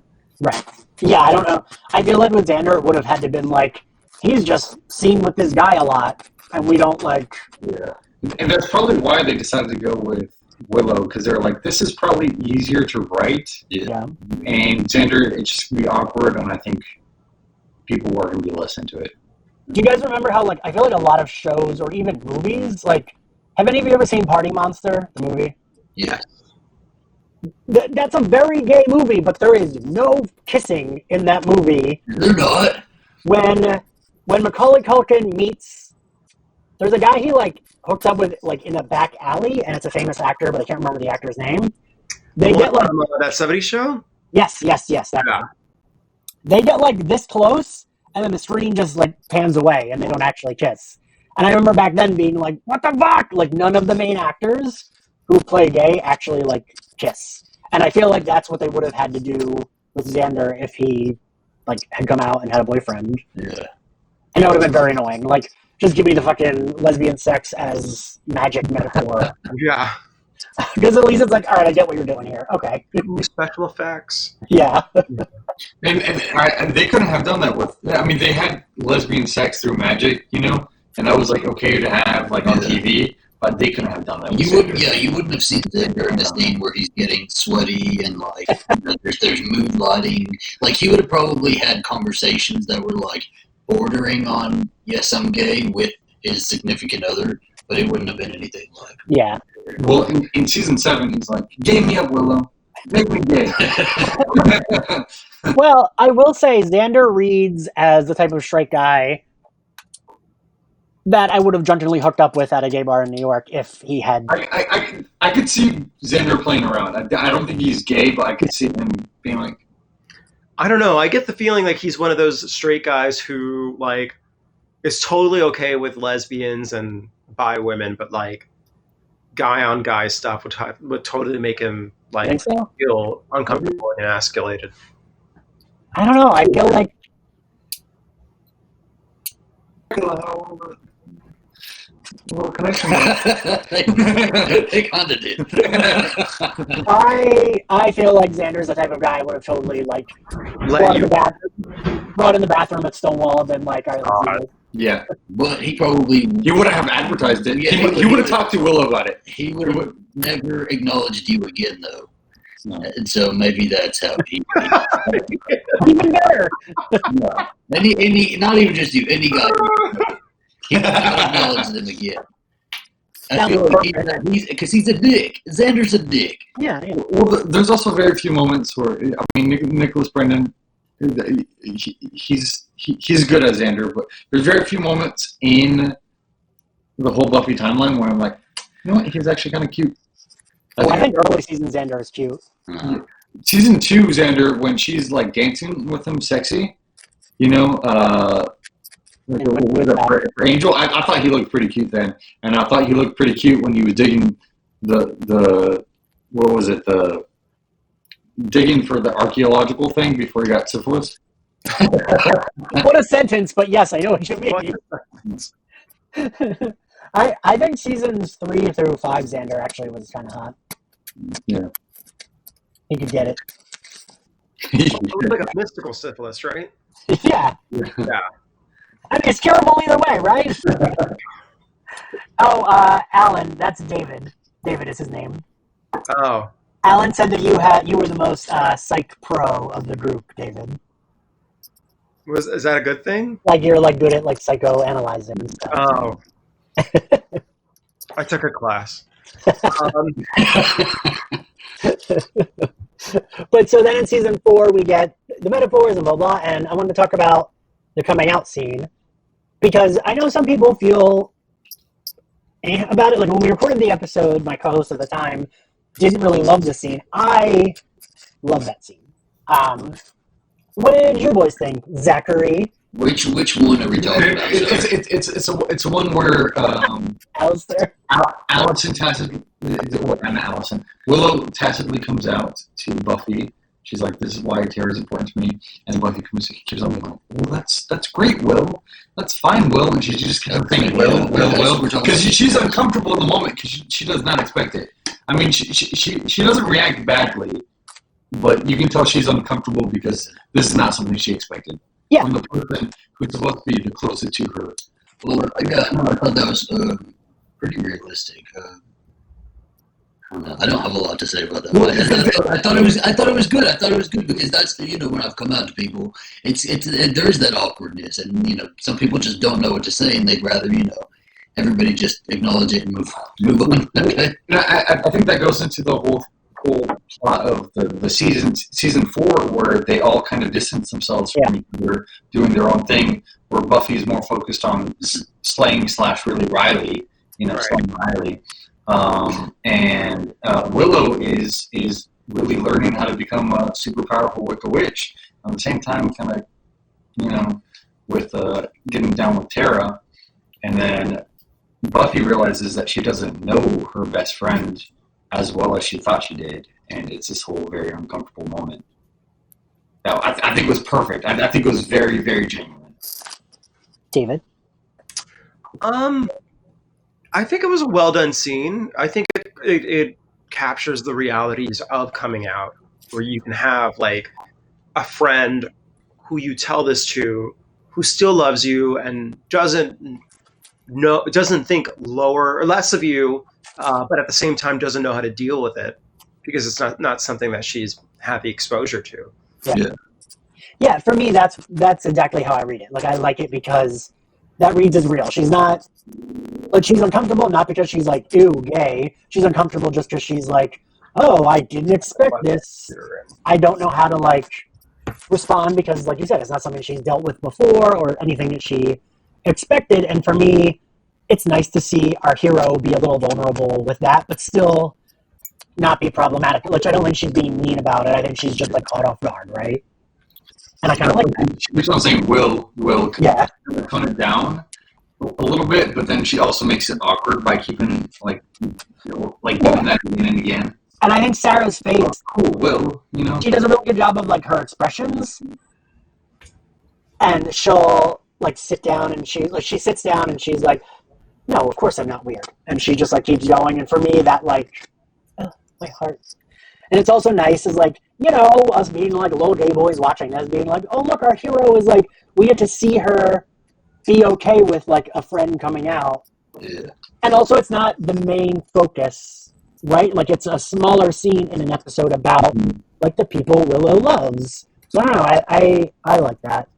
Right. Yeah, I don't know. I feel like with Xander, it would have had to been like, he's just seen with this guy a lot, and we don't like... Yeah. And that's probably why they decided to go with Willow, because they're like, this is probably easier to write. Yeah. And Xander, it's just going to be awkward, and I think people are going to be less into it. Do you guys remember how, like, I feel like a lot of shows, or even movies, like, have any of you ever seen Party Monster, the movie? Yeah. That's a very gay movie, but there is no kissing in that movie. They're not. When Macaulay Culkin meets, there's a guy he like hooks up with like in a back alley, and it's a famous actor, but I can't remember the actor's name. They get like that 70s show. yes, that Yeah. They get like this close, and then the screen just like pans away, and they don't actually kiss. And I remember back then being like, "What the fuck?" Like none of the main actors who play gay actually like kiss, and I feel like that's what they would have had to do with Xander if he like had come out and had a boyfriend. Yeah. And it would have been very annoying. Like, just give me the fucking lesbian sex as magic metaphor. Yeah. Because at least it's like, all right, I get what you're doing here. Okay. Special effects. Yeah. And they couldn't have done that with... I mean, they had lesbian sex through magic, you know? And that was, like, okay to have, like, on TV. But they couldn't have done that with Xander. You wouldn't have seen Xander in the scene where he's getting sweaty and, like, there's mood lighting. Like, he would have probably had conversations that were, like, bordering on, yes, I'm gay with his significant other, but it wouldn't have been anything like... Yeah. Well, in season 7, he's like, "Gay me up, Willow. Make me gay." Well, I will say Xander reads as the type of straight guy that I would have drunkenly hooked up with at a gay bar in New York if he had... I could see Xander playing around. I don't think he's gay, but I could see him being like... I don't know. I get the feeling like he's one of those straight guys who, like, is totally okay with lesbians and bi women, but, like, guy-on-guy stuff would totally make him, like, Think so? feel uncomfortable and emasculated. I don't know. I feel like... Well, connection. They kind of did. I feel like Xander's the type of guy who would have totally, like, brought in the bathroom at Stonewall and been like, all right, let's do this. Yeah. But he probably... He would have advertised it. Yeah, he would have talked to Willow about it. He would have never acknowledged you again, though. No. And so maybe that's how he... Even better. No. Any, not even just you, any guy. He would not acknowledge them again. I feel like he's a dick. Xander's a dick. Yeah. Well, there's also very few moments where, I mean, Nicholas Brendan, he's good as Xander, but there's very few moments in the whole Buffy timeline where I'm like, you know what, he's actually kind of cute. I think early season Xander is cute. Season 2 Xander, when she's like dancing with him sexy, you know, with Angel, I thought he looked pretty cute then, and I thought he looked pretty cute when he was digging the what was it, the digging for the archaeological thing before he got syphilis. What a sentence, but yes, I know what you mean. I think seasons 3 through 5 Xander actually was kind of hot. Yeah. He could get it. It was like a mystical syphilis, right? Yeah. Yeah. I mean, it's curable either way, right? Alan, that's David. David is his name. Oh. Alan said that you were the most psych pro of the group, David. Is that a good thing? Like you're like good at like psychoanalyzing and stuff. Oh. I took a class. But so then in season 4, we get the metaphors and blah, blah, and I wanted to talk about the coming out scene because I know some people feel about it. Like when we recorded the episode, my co-host at the time didn't really love the scene. I love that scene. What did you boys think, Zachary? Which one are we talking about? It's one where Alistair? Allison tacitly, not Allison, Willow tacitly comes out to Buffy. She's like, "This is why Tara is important to me." And Buffy keeps on going, "Well, that's great, Will. That's fine, Will." And she just keeps saying, "Will," because she's uncomfortable in the moment because she does not expect it. I mean, she doesn't react badly, but you can tell she's uncomfortable because this is not something she expected. Yeah. From the person who's supposed to be the closest to her. Well, I thought that was pretty realistic. I don't have a lot to say about that. I thought it was good. I thought it was good because that's when I've come out to people, there is that awkwardness, and some people just don't know what to say, and they'd rather everybody just acknowledge it and move on. Okay. I think that goes into the whole plot of the season 4, where they all kind of distance themselves from each other, doing their own thing. Where Buffy's more focused on slaying / really Riley, slaying Riley. And Willow is really learning how to become a super powerful Wicked Witch. At the same time, kind of, with getting down with Tara. And then Buffy realizes that she doesn't know her best friend as well as she thought she did. And it's this whole very uncomfortable moment. Now, I think it was perfect. I think it was very, very genuine. David? I think it was a well done scene. I think it captures the realities of coming out, where you can have like a friend who you tell this to, who still loves you and doesn't think lower or less of you, but at the same time doesn't know how to deal with it because it's not something that she's had the exposure to. Yeah. For me, that's exactly how I read it. Like I like it because that reads as real. She's not. But she's uncomfortable not because she's like, ew, gay. She's uncomfortable just because she's like, oh, I didn't expect this. I don't know how to respond because, like you said, it's not something she's dealt with before or anything that she expected. And for me, it's nice to see our hero be a little vulnerable with that, but still not be problematic. Which I don't think she's being mean about it. I think she's just caught off guard, right? And I kind of like that. Which I'm saying, Will tone it down a little bit, but then she also makes it awkward by keeping doing that again and again. And I think Sarah's face, cool, Will, she does a really good job of her expressions, and she'll sit down and she sits down and she's like, no, of course I'm not weird, and she just keeps going. And for me, that my heart. And it's also nice is us being little gay boys watching this, being oh look, our hero is we get to see her be okay with a friend coming out. Yeah. And also it's not the main focus, right? It's a smaller scene in an episode about the people Willow loves. So I don't know, I like that.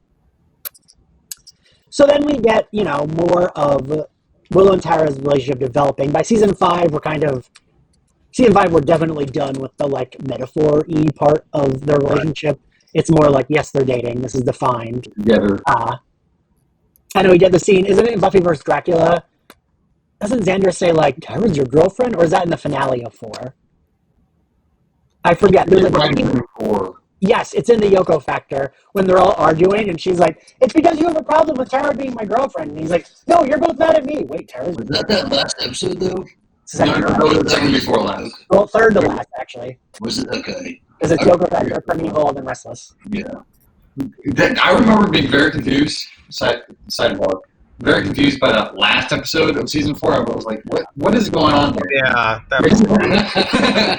So then we get, more of Willow and Tara's relationship developing. By season 5, we're definitely done with the metaphor-y part of their relationship. It's more yes, they're dating. This is defined. Together. I know we get the scene. Isn't it in Buffy vs. Dracula? Doesn't Xander say, Tara's your girlfriend? Or is that in the finale of 4? I forget. Yes, it's in the Yoko Factor when they're all arguing, and she's like, it's because you have a problem with Tara being my girlfriend. And he's like, no, you're both mad at me. Wait, Tara's... Was that last episode, though? No, second before last. Well, third to last, actually. Was it? Okay. Because it's Yoko Factor, Primeval, and then Restless. Yeah. I remember being very confused. Sidebar. Very confused by that last episode of season 4. I was like, "What is going on here?" Yeah, that was weird.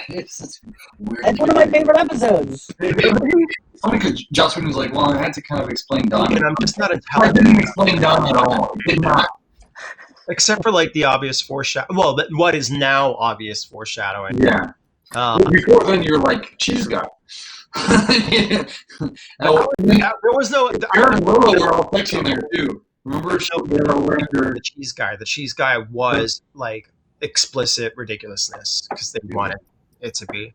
It's one of my favorite episodes. It's funny because Jocelyn was like, "Well, I had to kind of explain Dawn." And I'm just not I intelligent. didn't explain Dawn at all. It did not. Except for the obvious foreshadowing. Well, what is now obvious foreshadowing. Yeah. Before then, you're like, "Cheese guy." There was no. Aaron and Willow were all texting there too. Remember The cheese guy. The cheese guy was like explicit ridiculousness because they wanted it to be.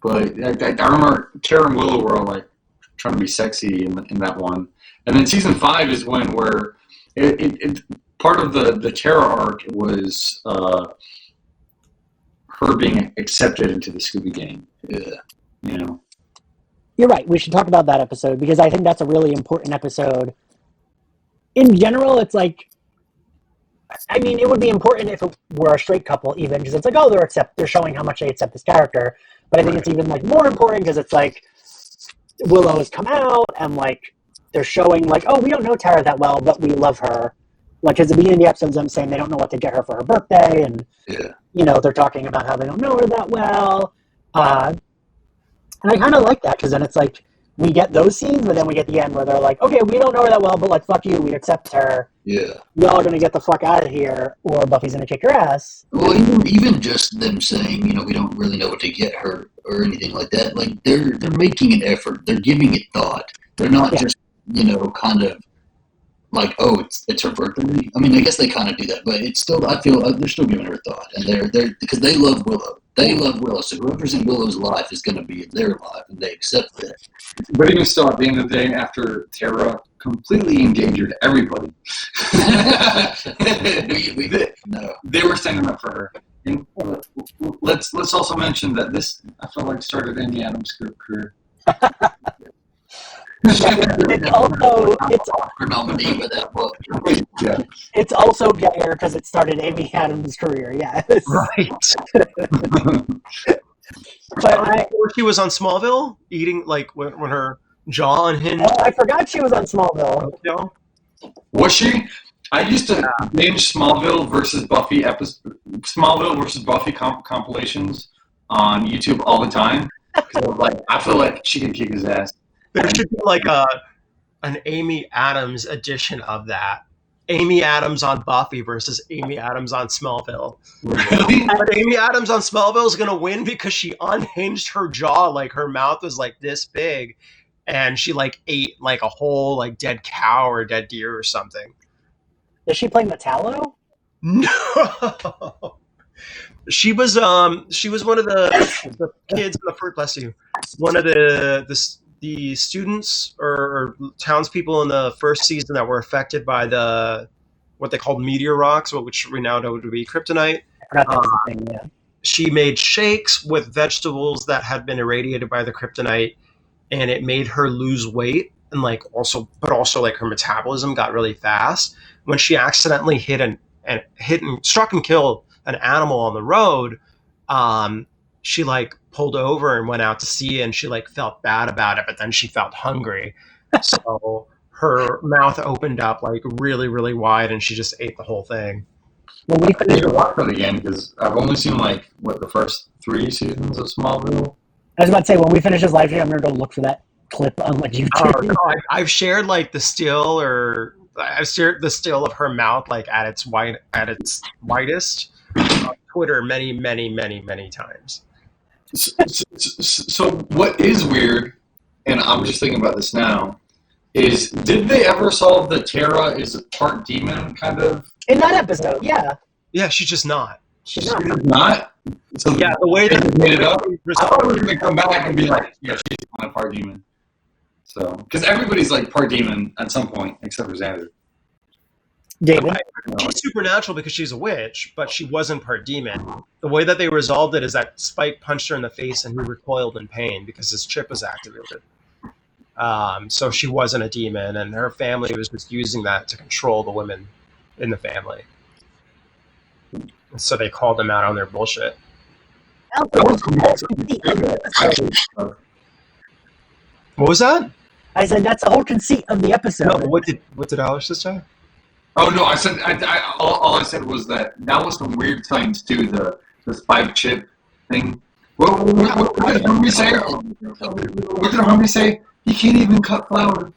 But I remember Tara and Willow were all like trying to be sexy in that one, and then season 5 is where it part of the Tara arc was her being accepted into the Scooby Gang. Yeah. You know. You're right. We should talk about that episode because I think that's a really important episode. In general, it's like, I mean, it would be important if it were a straight couple, even because it's like, oh, they're showing how much they accept this character. But I think it's even like more important because it's like Willow has come out and like they're showing like, oh, we don't know Tara that well, but we love her. Like, because at the beginning of the episodes, I'm saying they don't know what to get her for her birthday, and they're talking about how they don't know her that well. And I kind of like that because then it's like we get those scenes, but then we get the end where they're like, okay, we don't know her that well, but like, fuck you, we accept her. Yeah. Y'all are going to get the fuck out of here, or Buffy's going to kick your ass. Well, even just them saying, we don't really know what to get her or anything like that. Like they're making an effort. They're giving it thought. They're not just kind of like, oh, it's her birthday. I mean, I guess they kind of do that, but it's still, I feel they're still giving her thought, and they're because they love Willow. They love Willow, so whoever's in Willow's life is going to be in their life, and they accept that. But even still, at the end of the day, after Tara completely endangered everybody, they were standing up for her. And let's also mention that this, I feel like, started Amy Adams' career. It's nominee for that book. Yeah. It's also gayer because it started Amy Adams' career. Yes, Right. But she was on Smallville eating like when her jaw unhinged. I forgot she was on Smallville. Was she? I used to binge Smallville versus Buffy compilations on YouTube all the time because I feel like she could kick his ass. There should be like an Amy Adams edition of that. Amy Adams on Buffy versus Amy Adams on Smallville. Really? But Amy Adams on Smallville is going to win because she unhinged her jaw. Like her mouth was like this big. And she like ate like a whole like dead cow or dead deer or something. Is she playing Metallo? No. She was one of the kids in the first, bless you, one of the students or townspeople in the first season that were affected by what they called meteor rocks, which we now know to be kryptonite. I forgot that was the thing, yeah. She made shakes with vegetables that had been irradiated by the kryptonite, and it made her lose weight and also like her metabolism got really fast. When she accidentally hit and struck and killed an animal on the road, she like pulled over and went out to see it, and she like felt bad about it, but then she felt hungry. So her mouth opened up like really, really wide, and she just ate the whole thing. Well, we I need to watch that again because I've only seen the first 3 seasons of Smallville. I was about to say, when we finish this live stream, I'm going to go look for that clip on YouTube. Oh, no, I've shared like the still, or I've shared the still of her mouth like at its widest on Twitter many, many, many, many times. So what is weird, and I'm just thinking about this now, is did they ever solve the Tara is a part demon kind of? In that episode, yeah. Yeah, she's just not. She's not. Not? So Yeah, the way they that made it up. I thought we were going to come back and be like, yeah, she's not a part demon. So, because everybody's like part demon at some point, except for Xander. David? She's supernatural because she's a witch, but she wasn't part demon. The way that they resolved it is that Spike punched her in the face and he recoiled in pain because his chip was activated. So she wasn't a demon, and her family was just using that to control the women in the family. And so they called them out on their bullshit. What was that? I said that's the whole conceit of the episode. No, what did Alice just say? Oh no! I said all I said was that was some weird science too. The Spike chip thing. What did Homie say? What did Homie say? He can't even cut flowers.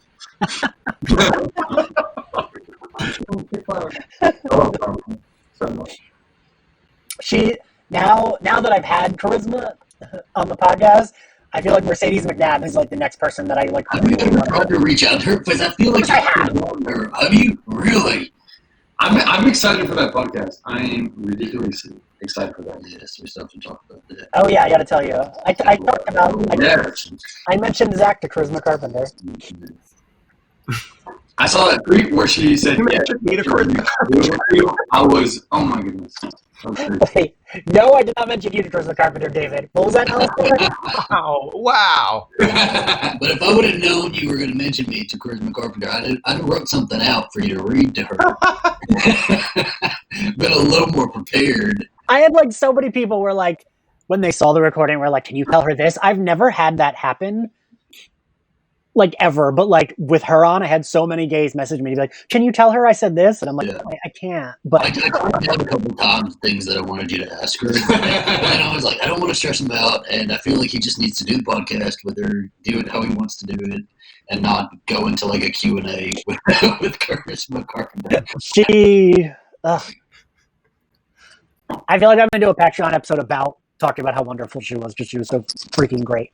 She now that I've had charisma on the podcast, I feel like Mercedes McNabb is like the next person that I like. Have you ever tried to reach out to her? Because I feel like I have. her. Have you really? I'm excited for that podcast. I am ridiculously excited for that. Yes, we still have to talk about that. Oh yeah, I got to tell you, I talked about. Yes. I mentioned Zach to Charisma Carpenter. I saw that tweet where she said, You "Yeah, mentioned me to Charisma I was, oh my goodness." Okay. Wait, no, I did not mention you to Charisma Carpenter, David. What was that? Wow. But if I would have known you were going to mention me to Charisma Carpenter, I'd have wrote something out for you to read to her. Been a little more prepared. I had like so many people were like, when they saw the recording, were like, "Can you tell her this?" I've never had that happen, like ever. But like with her on, I had so many gays message me like, "Can you tell her I said this?" And I'm like, Yeah. I can't. But I tried down a couple times things that I wanted you to ask her. And I was like, I don't want to stress him out. And I feel like he just needs to do the podcast with her, do it how he wants to do it, and not go into like a Q&A with Charisma Carpenter. she, I feel like I'm going to do a Patreon episode about talking about how wonderful she was because she was so freaking great.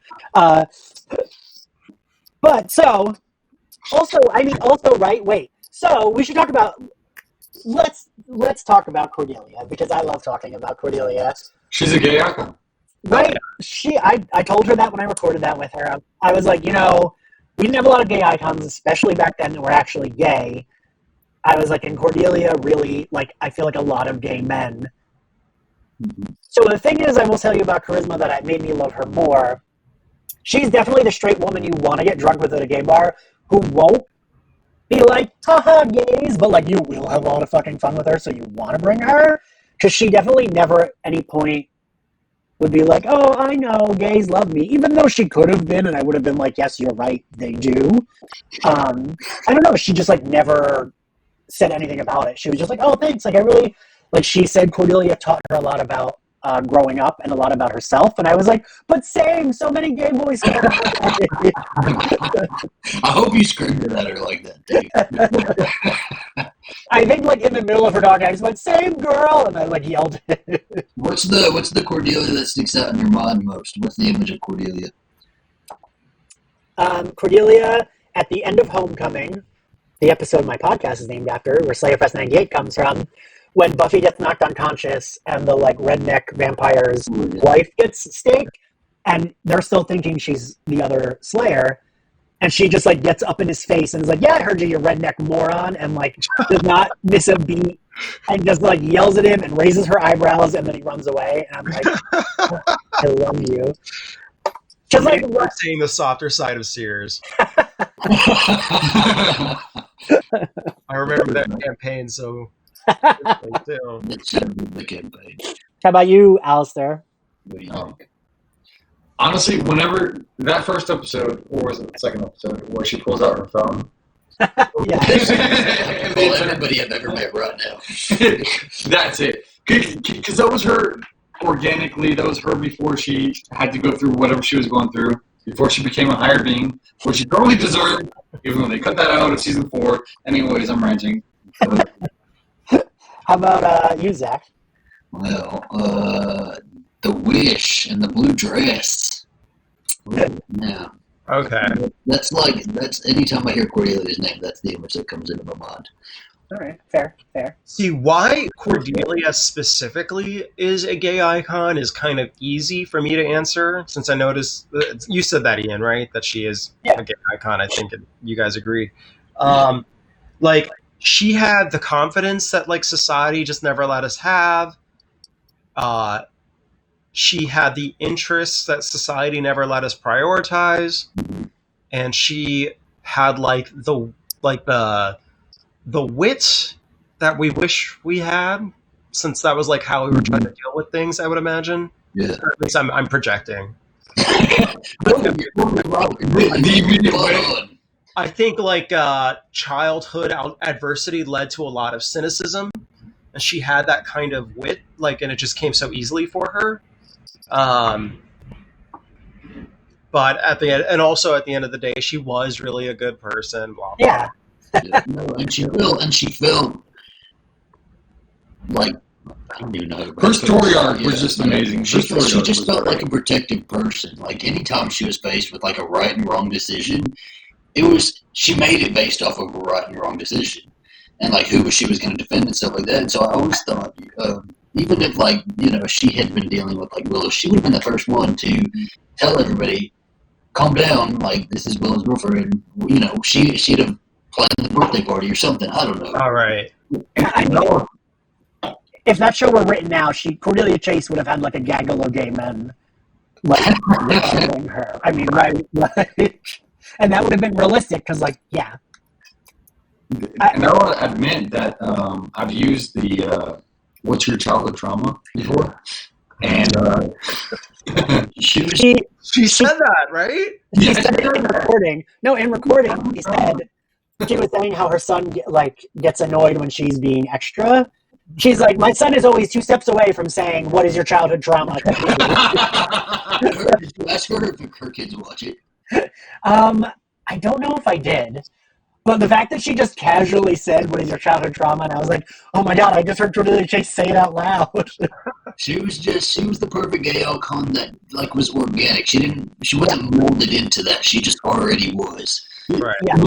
But so, also, right? Wait. So we should talk about. Let's talk about Cordelia because I love talking about Cordelia. She's a gay icon. Right? I told her that when I recorded that with her. I was like, we didn't have a lot of gay icons, especially back then that were actually gay. I was like, and Cordelia really, like, I feel like a lot of gay men. So the thing is, I will tell you about Charisma that made me love her more. She's definitely the straight woman you want to get drunk with at a gay bar who won't be like, haha, gays, but like you will have a lot of fucking fun with her, so you want to bring her. Because she definitely never at any point would be like, oh, I know, gays love me. Even though she could have been, and I would have been like, yes, you're right, they do. I don't know, she just like never said anything about it. She was just like, oh, thanks. Like I really, like she said Cordelia taught her a lot about growing up and a lot about herself. And I was like, but same, so many gay boys. I hope you screamed it at her like that, Dave. I think like in the middle of her talk, I just went, same girl. And I like yelled it. What's the Cordelia that sticks out in your mind most? What's the image of Cordelia? Cordelia, at the end of Homecoming, the episode my podcast is named after, where Slayerfest 98 comes from, when Buffy gets knocked unconscious and the like redneck vampire's wife gets staked, and they're still thinking she's the other Slayer, and she just like gets up in his face and is like, yeah, I heard you redneck moron, and like does not miss a beat and just like yells at him and raises her eyebrows, and then he runs away, and I'm like, I love you. Just like We're seeing the softer side of Sears. I remember that campaign so too. It should be the campaign. How about you, Alistair? What do you think? Honestly, whenever that first episode, or was it the second episode, where she pulls out her phone. Yeah. Well, everybody I've ever met right now. That's it. Because that was her organically. That was her before she had to go through whatever she was going through. Before she became a higher being, which she totally deserved, even though they cut that out of season 4. Anyways, I'm ranting. How about you, Zach? Well, the Wish and the blue dress. Yeah. Okay. That's anytime I hear Cordelia's name, that's the image that comes into my mind. All right, fair. See, why Cordelia specifically is a gay icon is kind of easy for me to answer, since I noticed you said that, Ian, right? That she is a gay icon. I think you guys agree. Like she had the confidence that like society just never let us have. She had the interests that society never let us prioritize, and she had the wit that we wish we had, since that was like how we were trying to deal with things, I would imagine. Yeah. Or at least I'm projecting. I think like childhood adversity led to a lot of cynicism, and she had that kind of wit, like, and it just came so easily for her. But at the end, and also at the end of the day, she was really a good person. Blah, blah. Yeah. No, and she felt like I don't even know. Her story arc was just amazing. She just felt like a protective person. Like anytime she was faced with like a right and wrong decision, she made it based off of a right and wrong decision, and like who she was going to defend and stuff like that. And so I always thought, even if like she had been dealing with like Willow, she would have been the first one to tell everybody, calm down. Like this is Willow's girlfriend. She'd have planned the birthday party or something. I don't know. All right. I know. If that show were written now, Cordelia Chase would have had like a gaggle of gay men, like killing her. I mean, right? And that would have been realistic because, like, yeah. And I want to admit that I've used the "What's your childhood trauma" before, and She said that, right? She said it in recording. No, in recording, she was saying how her son gets annoyed when she's being extra. She's like, my son is always 2 steps away from saying, "What is your childhood trauma?" Did you ask her if her kids watch it? I don't know if I did, but the fact that she just casually said, "What is your childhood trauma?" and I was like, "Oh my god, I just heard Cordelia Chase say it out loud." She was the perfect gay icon that like was organic. She wasn't molded into that. She just already was. Right. Yeah.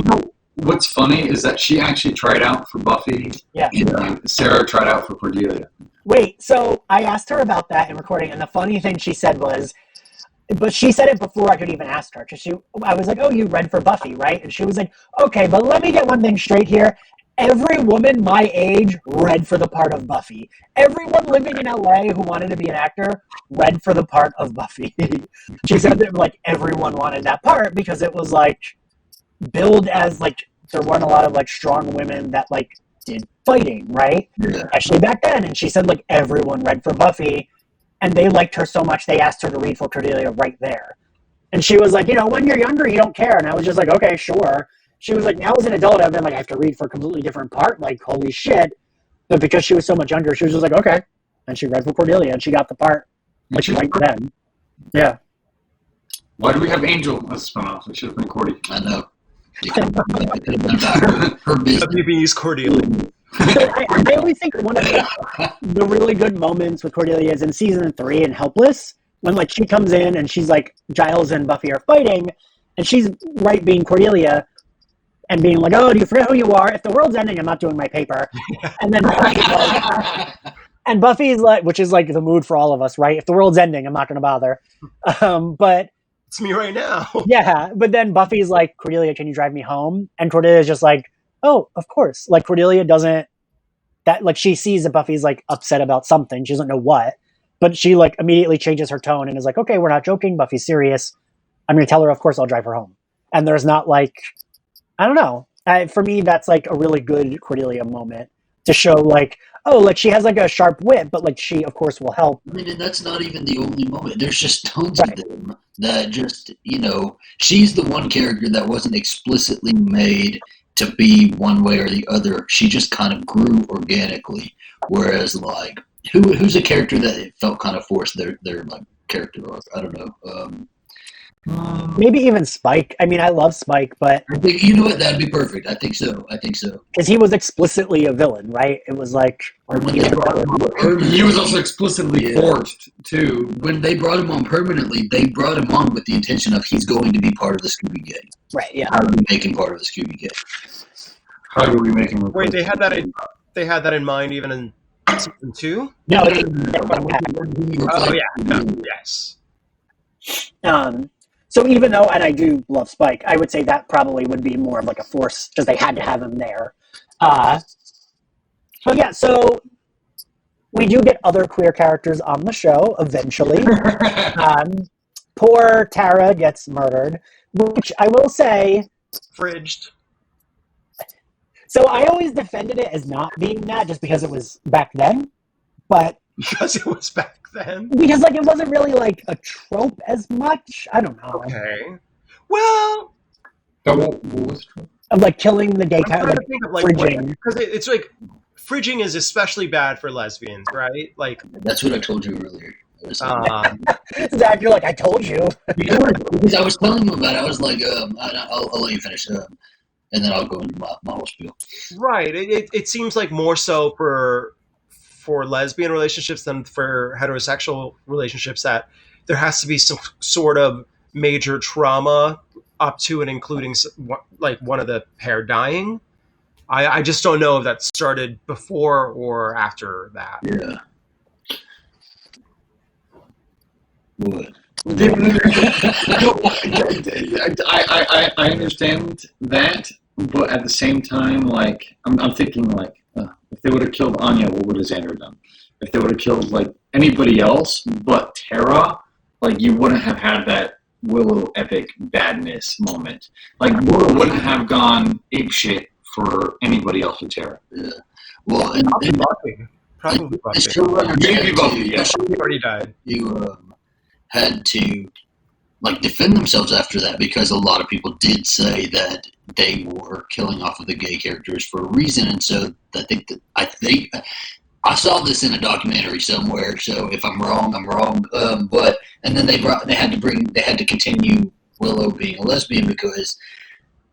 What's funny is that she actually tried out for Buffy. Yeah. And Sarah tried out for Cordelia. Wait, so I asked her about that in recording, and the funny thing she said was, but she said it before I could even ask her. I was like, "Oh, you read for Buffy, right?" And she was like, "Okay, but let me get one thing straight here. Every woman my age read for the part of Buffy. Everyone living in LA who wanted to be an actor read for the part of Buffy." She said that like everyone wanted that part because it was like billed as like there weren't a lot of like strong women that like did fighting, right? Yeah. Especially back then. And she said like everyone read for Buffy. And they liked her so much, they asked her to read for Cordelia right there. And she was like, when you're younger, you don't care. And I was just like, okay, sure. She was like, now as an adult, I've been like, I have to read for a completely different part. Like, holy shit. But because she was so much younger, she was just like, okay. And she read for Cordelia, and she got the part like right then. Yeah. Why do we have Angel as a spinoff? It should have been Cordy. I know. Her business. WB's Cordelia. I always think one of the really good moments with Cordelia is in season 3 in Helpless, when like she comes in and she's like, Giles and Buffy are fighting, and she's right being Cordelia and being like, "Oh, do you forget who you are? If the world's ending, I'm not doing my paper." And then Buffy's like, which is like the mood for all of us, right? If the world's ending, I'm not going to bother. But It's me right now. yeah, but then Buffy's like, "Cordelia, can you drive me home?" And Cordelia's just like, "Oh, of course." Like Cordelia doesn't she sees that Buffy's like upset about something. She doesn't know what, but she like immediately changes her tone and is like, "Okay, we're not joking. Buffy's serious. I'm going to tell her, of course I'll drive her home." And there's not like, I don't know. For me, that's like a really good Cordelia moment to show like, oh, like she has like a sharp wit, but like she of course will help. I mean, and that's not even the only moment. There's just tons of them that just, she's the one character that wasn't explicitly made to be one way or the other. She just kind of grew organically. Whereas, like, who's a character that felt kind of forced their like character arc? I don't know. Maybe even Spike. I mean, I love Spike, but I think, you know what? That'd be perfect. I think so. Because he was explicitly a villain, right? It was like, Or when they brought him on He was also explicitly forced too. When they brought him on permanently, they brought him on with the intention of he's going to be part of the Scooby Gang. right? Yeah. How do we make him part of the Scooby Gang? How do we make him? Wait, they had that in mind even in season 2? No, Oh yeah. Yes. So even though, and I do love Spike, I would say that probably would be more of like a force because they had to have him there. So yeah, so we do get other queer characters on the show eventually. Poor Tara gets murdered, which I will say. Fridged. So I always defended it as not being that just because it was back then, but Because it was back then. because like it wasn't really like a trope as much. I don't know. Okay. Well, What was true? Of like killing the gay I'm trying character, to think of like fridging. because it's like fridging is especially bad for lesbians, right? Like, That's what I told you earlier. Zach, you're like, I told you. Because I was telling him about it. I was like, I'll let you finish, and then I'll go into my whole spiel. right. It seems like more so for for lesbian relationships than for heterosexual relationships, that there has to be some sort of major trauma up to and including like one of the pair dying. I just don't know if that started before or after that. Yeah. What? I understand that, but at the same time, like I'm thinking, like if they would have killed Anya, what would have Xander done? If they would have killed like anybody else but Tara, like you wouldn't have had that Willow epic badness moment. Like Willow wouldn't have gone apeshit for anybody else but Tara. Yeah. Well, Probably Buffy. the showrunner Maybe Buffy. Yeah. She already died. You had to like defend themselves after that, because a lot of people did say that they were killing off of the gay characters for a reason, and so I think I saw this in a documentary somewhere. So if I'm wrong, I'm wrong. But and then they had to continue Willow being a lesbian, because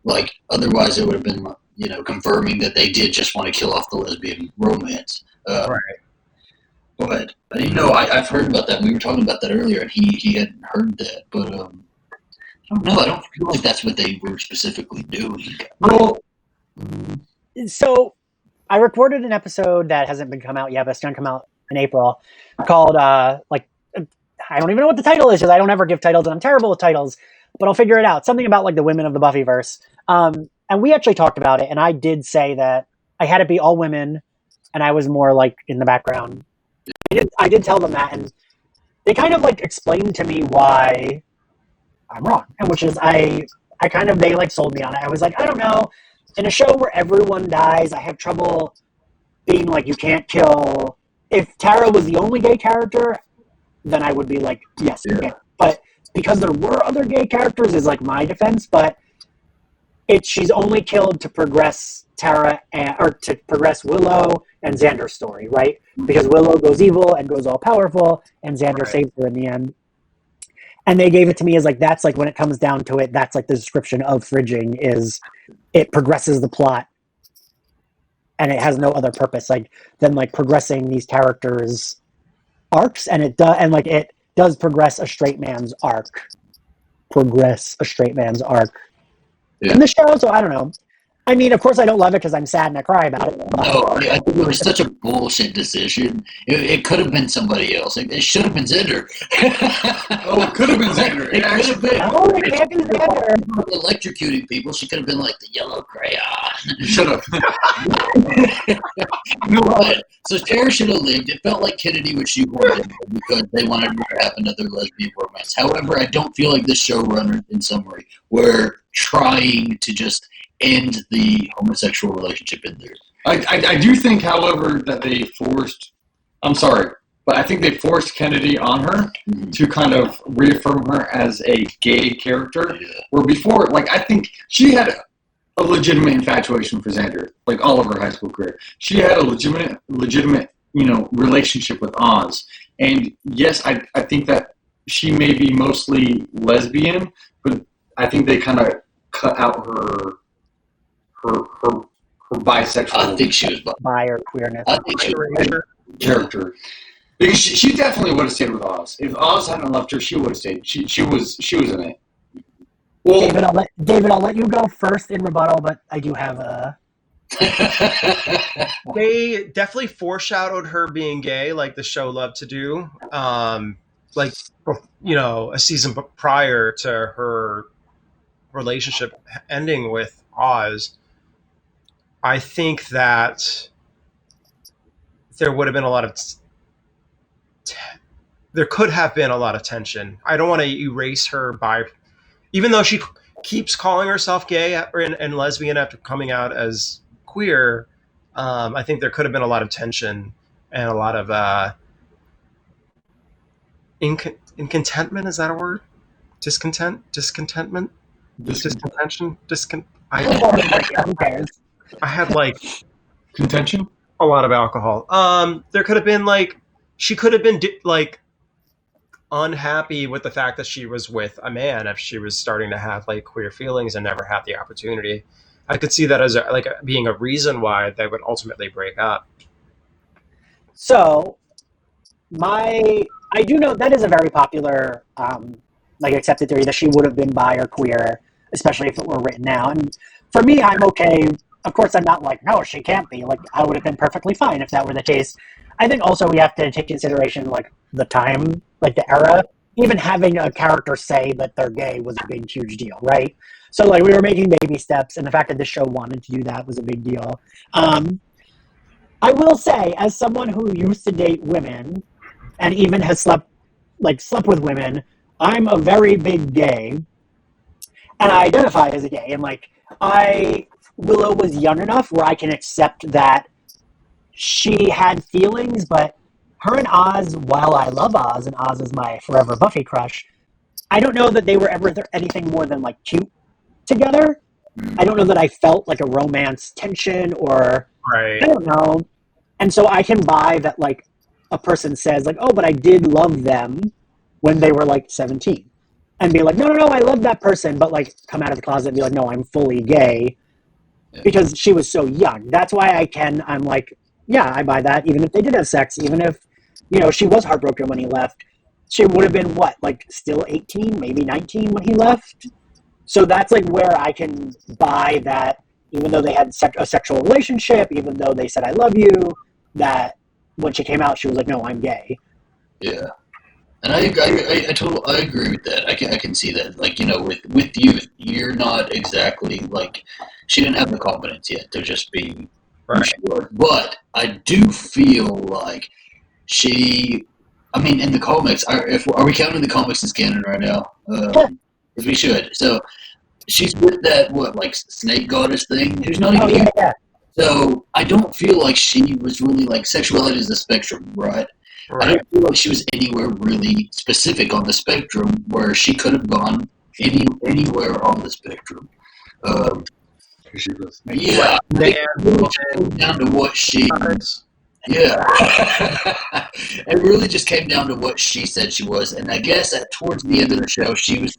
like otherwise it would have been, you know, confirming that they did just want to kill off the lesbian romance. Right. But you know, I've heard about that. We were talking about that earlier, and he hadn't heard that. But I don't know. I don't feel like that's what they were specifically doing. Well, so I recorded an episode that hasn't been come out yet, but it's going to come out in April, called I don't even know what the title is, because I don't ever give titles, and I'm terrible with titles, but I'll figure it out. Something about like the women of the Buffyverse. And we actually talked about it, and I did say that I had it be all women, and I was more like in the background. I did tell them that, and they kind of like explained to me why I'm wrong, and which is they like sold me on it. I was like, I don't know, in a show where everyone dies, I have trouble being like, you can't kill. If Tara was the only gay character, then I would be like, yes, you can. But because there were other gay characters is like my defense, but she's only killed to progress Tara or to progress Willow and Xander's story, right? Because Willow goes evil and goes all powerful, and Xander saves her in the end. And they gave it to me as like, that's like when it comes down to it, that's like the description of fridging is it progresses the plot and it has no other purpose like than like progressing these characters' arcs, and it does progress a straight man's arc. In the show, so I don't know. I mean, of course, I don't love it because I'm sad and I cry about it. No, I think it was such a bullshit decision. It could have been somebody else. It should have been Xander. It could have been Xander. It could have been. No, it can't be Xander. Electrocuting people. She could have been like the yellow crayon. Shut up. You know what? So Tara should have lived. It felt like Kennedy was shoehorned in because they wanted her to have another lesbian romance. However, I don't feel like the showrunner, in summary, were trying to just end the homosexual relationship in there. I do think, however, that they forced. I'm sorry, but I think they forced Kennedy on her to kind of reaffirm her as a gay character. Yeah. Where before, like, I think she had a legitimate infatuation for Xander, like all of her high school career. She had a legitimate, relationship with Oz. And yes, I think that she may be mostly lesbian, but I think they kind of cut out her bisexual. I think she was bi or queerness. I think she was character. Because she definitely would have stayed with Oz. If Oz hadn't left her, she would have stayed. She was in it. Well, David, I'll let you go first in rebuttal, but I do have a. They definitely foreshadowed her being gay, like the show loved to do. Like, you know, a season prior to her relationship ending with Oz. I think that there would have been a lot of there could have been a lot of tension. I don't want to erase her by, even though she keeps calling herself gay and lesbian after coming out as queer. I think there could have been a lot of tension and a lot of incontentment. Is that a word? Discontentment. Discontention. I had like contention. A lot of alcohol. There could have been like she could have been like unhappy with the fact that she was with a man if she was starting to have like queer feelings and never had the opportunity. I could see that as being a reason why they would ultimately break up. So I do know that is a very popular accepted theory that she would have been bi or queer, especially if it were written now. And for me, I'm okay. Of course, I'm not like, no, she can't be. Like, I would have been perfectly fine if that were the case. I think also we have to take consideration like the time, like the era. Even having a character say that they're gay was a big, huge deal, right? So like we were making baby steps, and the fact that this show wanted to do that was a big deal. I will say, as someone who used to date women and even has slept with women, I'm a very big gay, and I identify as a gay. And like Willow was young enough where I can accept that she had feelings, but her and Oz, while I love Oz, and Oz is my forever Buffy crush, I don't know that they were ever anything more than like cute together. I don't know that I felt like a romance tension or Right. I don't know. And so I can buy that like a person says like, oh, but I did love them when they were like 17. And be like, no, I love that person, but like come out of the closet and be like, no, I'm fully gay. Because she was so young. That's why I'm like, yeah, I buy that. Even if they did have sex, even if, she was heartbroken when he left, she would have been what, like still 18, maybe 19 when he left. So that's like where I can buy that, even though they had a sexual relationship, even though they said I love you, that when she came out, she was like, no, I'm gay. Yeah. And I agree with that. I can see that. Like, with youth, you're not exactly like, she didn't have the confidence yet to just be sure. But I do feel like in the comics, are we counting the comics as canon right now? Because we should. So she's with that, snake goddess thing? Who's not even yeah. So I don't feel like she was really like, sexuality is a spectrum, right? I don't feel like she was anywhere really specific on the spectrum where she could have gone anywhere on the spectrum. Yeah, it came down to what she. Yeah, it really just came down to what she said she was, and I guess that towards the end of the show, she was,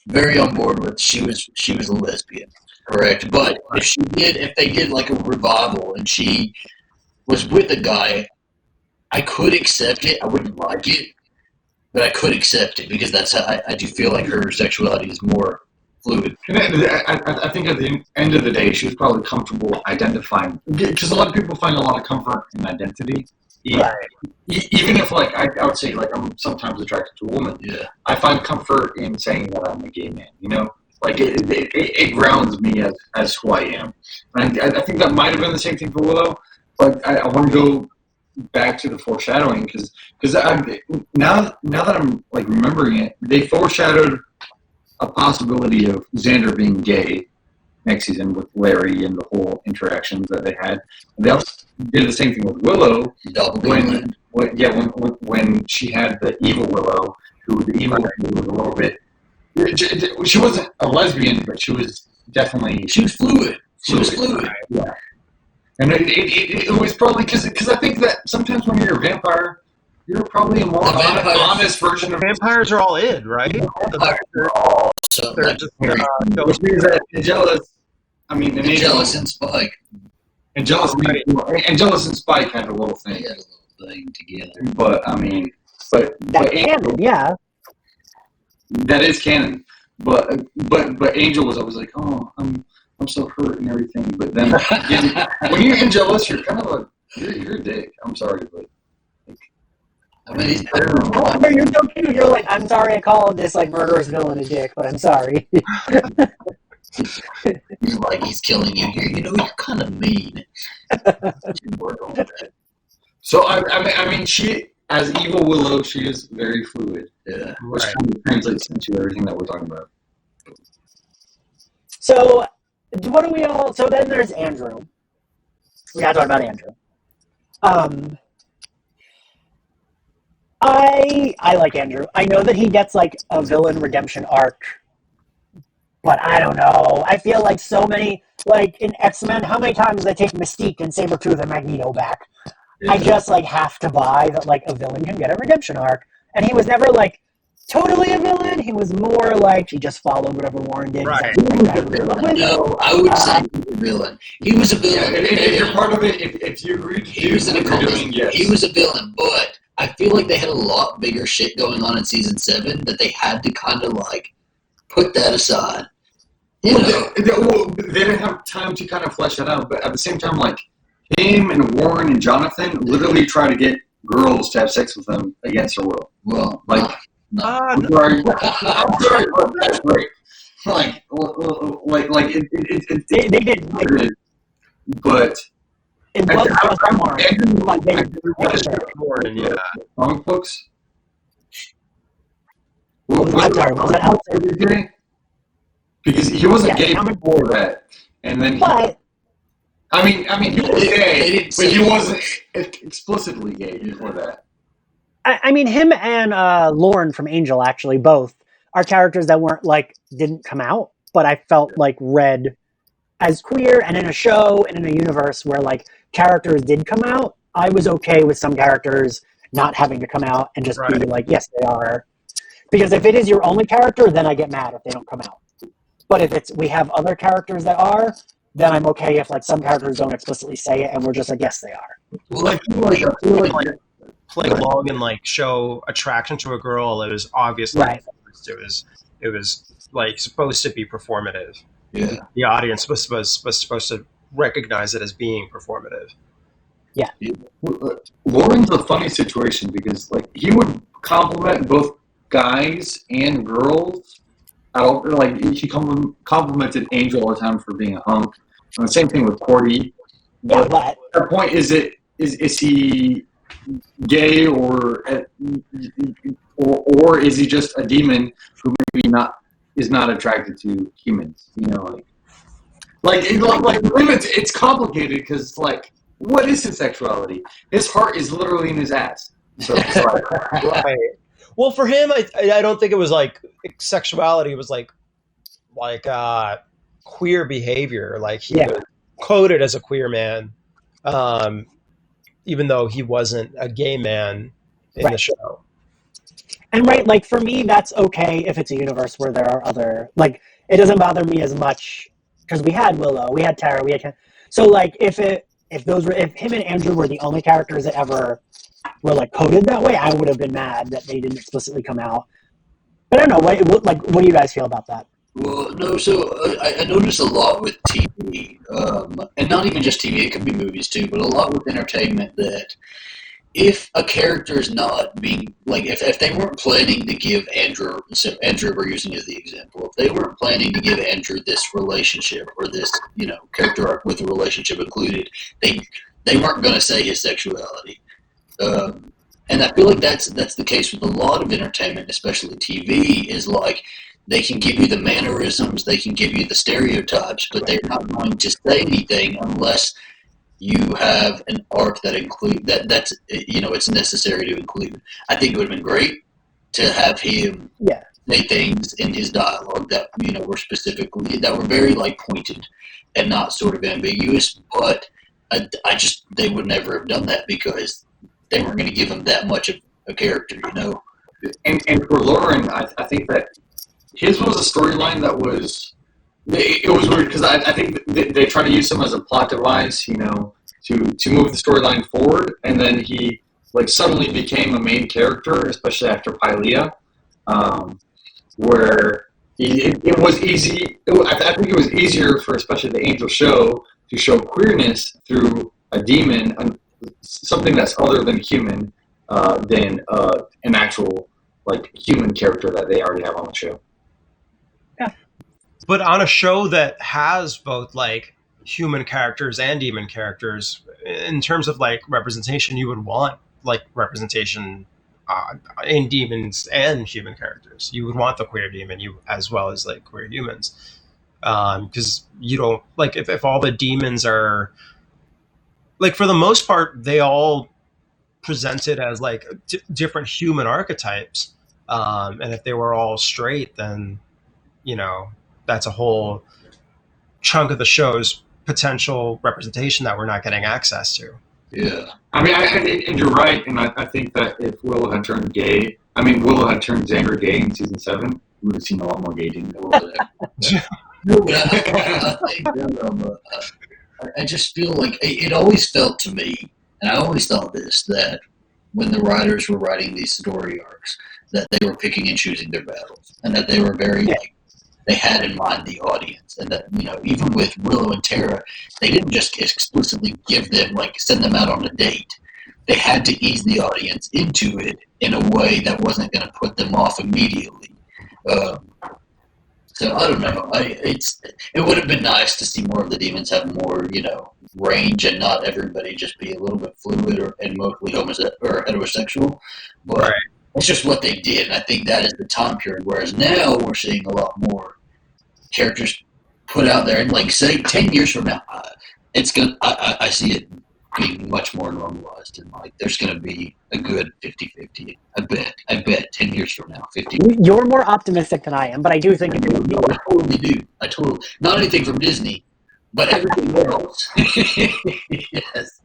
very on board with she was a lesbian, correct? But if they did like a revival and she was with a guy, I could accept it. I wouldn't like it, but I could accept it because that's how I do feel like her sexuality is more fluid. I think at the end of the day, she was probably comfortable identifying, because a lot of people find a lot of comfort in identity. Right. Even if, like, I would say, like, I'm sometimes attracted to a woman. Yeah. I find comfort in saying that I'm a gay man. Like it grounds me as who I am. And I think that might have been the same thing for Willow, but I want to go back to the foreshadowing because now that I'm like remembering it, they foreshadowed a possibility of Xander being gay next season with Larry and the whole interactions that they had. And they also did the same thing with Willow when she had the evil Willow, who the evil Willow was a little bit. She wasn't a lesbian, but she was definitely. She was fluid. She was fluid. Yeah. And it was probably because I think that sometimes when you're a vampire, you're probably a more honest version of vampires are all in, right? So they're just which means that Angelus and Spike. Angelus and Spike had a little thing. They had a little thing together. But that's canon, yeah. That is canon. But Angel was always like, oh, I'm so hurt and everything. But then when you're Angelus, you're kind of you're a dick. I'm sorry, but he's better than one. You're so cute. You're like, I'm sorry I called this like murderous villain a dick, but I'm sorry. You're like, he's killing you here. You're kind of mean. Work on that. So I mean, she as evil Willow, she is very fluid. Yeah, which kind of translates into everything that we're talking about. So, what do we all? So then there's Andrew. We gotta talk about Andrew. I like Andrew. I know that he gets like a villain redemption arc, but I don't know. I feel like so many, like in X-Men, how many times they take Mystique and Sabretooth and Magneto back? Yeah. I just like have to buy that like a villain can get a redemption arc, and he was never like totally a villain. He was more like he just followed whatever Warren did. Right. No, I would say he was a villain. He was a Yeah, villain. if you're part of it, if you agree to He was an what you're accomplice. doing, yes. He was a villain, but I feel like they had a lot bigger shit going on in season 7 that they had to kind of like put that aside. You know? They didn't have time to kind of flesh that out, but at the same time, like him and Warren and Jonathan literally try to get girls to have sex with them against their will. Well, Like, No. I'm sorry, but that's great. Like They did. Like, but it was just Warren. Like, they Warren, yeah. comic books. I'm sorry, was that outside? gay? Because he wasn't Yeah, gay comic- before that, and then But I mean, he was They gay, didn't but say he it. wasn't explicitly gay before that. I mean, him and Lauren from Angel actually both are characters that weren't like didn't come out, but I felt like read as queer, and in a show and in a universe where like characters did come out, I was okay with some characters not having to come out and just be Right. like, yes, they are. Because if it is your only character, then I get mad if they don't come out. But if it's we have other characters that are, then I'm okay if like some characters don't explicitly say it and we're just like, yes, they are. Well, I feel like Play along and like show attraction to a girl. It was obviously Right. it was like supposed to be performative. yeah. The audience was supposed to recognize it as being performative. Lauren's a funny situation because like he would compliment both guys and girls. Like he complimented Angel all the time for being a hunk. And the same thing with Cordy. Yeah, but The point is he gay or is he just a demon who maybe is not attracted to humans? You know, it's complicated because like what is his sexuality? His heart is literally in his ass. So it's like, Right. Well, for him, I don't think it was like sexuality. It was like queer behavior. Like he Yeah. was coded as a queer man, even though he wasn't a gay man in the Right. show. and right, like for me, that's okay if it's a universe where there are other like it doesn't bother me as much because we had Willow, we had Tara, we had so like if him and Andrew were the only characters that ever were like coded that way, I would have been mad that they didn't explicitly come out. But I don't know. What do you guys feel about that? Well, no, so I notice a lot with TV, and not even just TV, it could be movies too, but a lot with entertainment that if a character is not being, like, if they weren't planning to give Andrew, so Andrew we're using as the example, if they weren't planning to give Andrew this relationship or this, character arc with a relationship included, they weren't going to say his sexuality. And I feel like that's the case with a lot of entertainment, especially TV, is like they can give you the mannerisms, they can give you the stereotypes, but they're not going to say anything unless you have an arc that that's it's necessary to include. I think it would have been great to have him Yeah. say things in his dialogue that were very like pointed and not sort of ambiguous, but they would never have done that because they weren't going to give him that much of a character, and for Lauren, I think that his was a storyline that was it was weird because I think they try to use him as a plot device, to move the storyline forward, and then he like suddenly became a main character, especially after Pylea, where it was easy. I think it was easier for especially the Angel show to show queerness through a demon, something that's other than human, than an actual like human character that they already have on the show. But on a show that has both like human characters and demon characters, in terms of like representation, you would want like representation in demons and human characters. You would want the queer demon, as well as like queer humans, because you don't like if all the demons are like for the most part they all presented as like different human archetypes, and if they were all straight, then that's a whole chunk of the show's potential representation that we're not getting access to. Yeah. I mean, and you're right, and I think that if Willow had turned gay, I mean, Willow had turned Xander gay in season 7. We would have seen a lot more gay Demon. No, but I think I just feel like it always felt to me, and I always thought this, that when the writers were writing these story arcs, that they were picking and choosing their battles, and that they were very like, they had in mind the audience, and that, you know, even with Willow and Tara, they didn't just explicitly give them, like, send them out on a date. They had to ease the audience into it in a way that wasn't going to put them off immediately. So I don't know. It would have been nice to see more of the demons have more, you know, range, and not everybody just be a little bit fluid and mostly or heterosexual. But Right. it's just what they did, and I think that is the time period. Whereas now we're seeing a lot more characters put out there, and like say 10 years from now, it's gonna. I see it being much more normalized, and like there's gonna be a good 50-50. I bet 10 years from now, 50. You're more optimistic than I am, but I do think it will be. I totally do. I totally not anything from Disney, but everything else. Yes.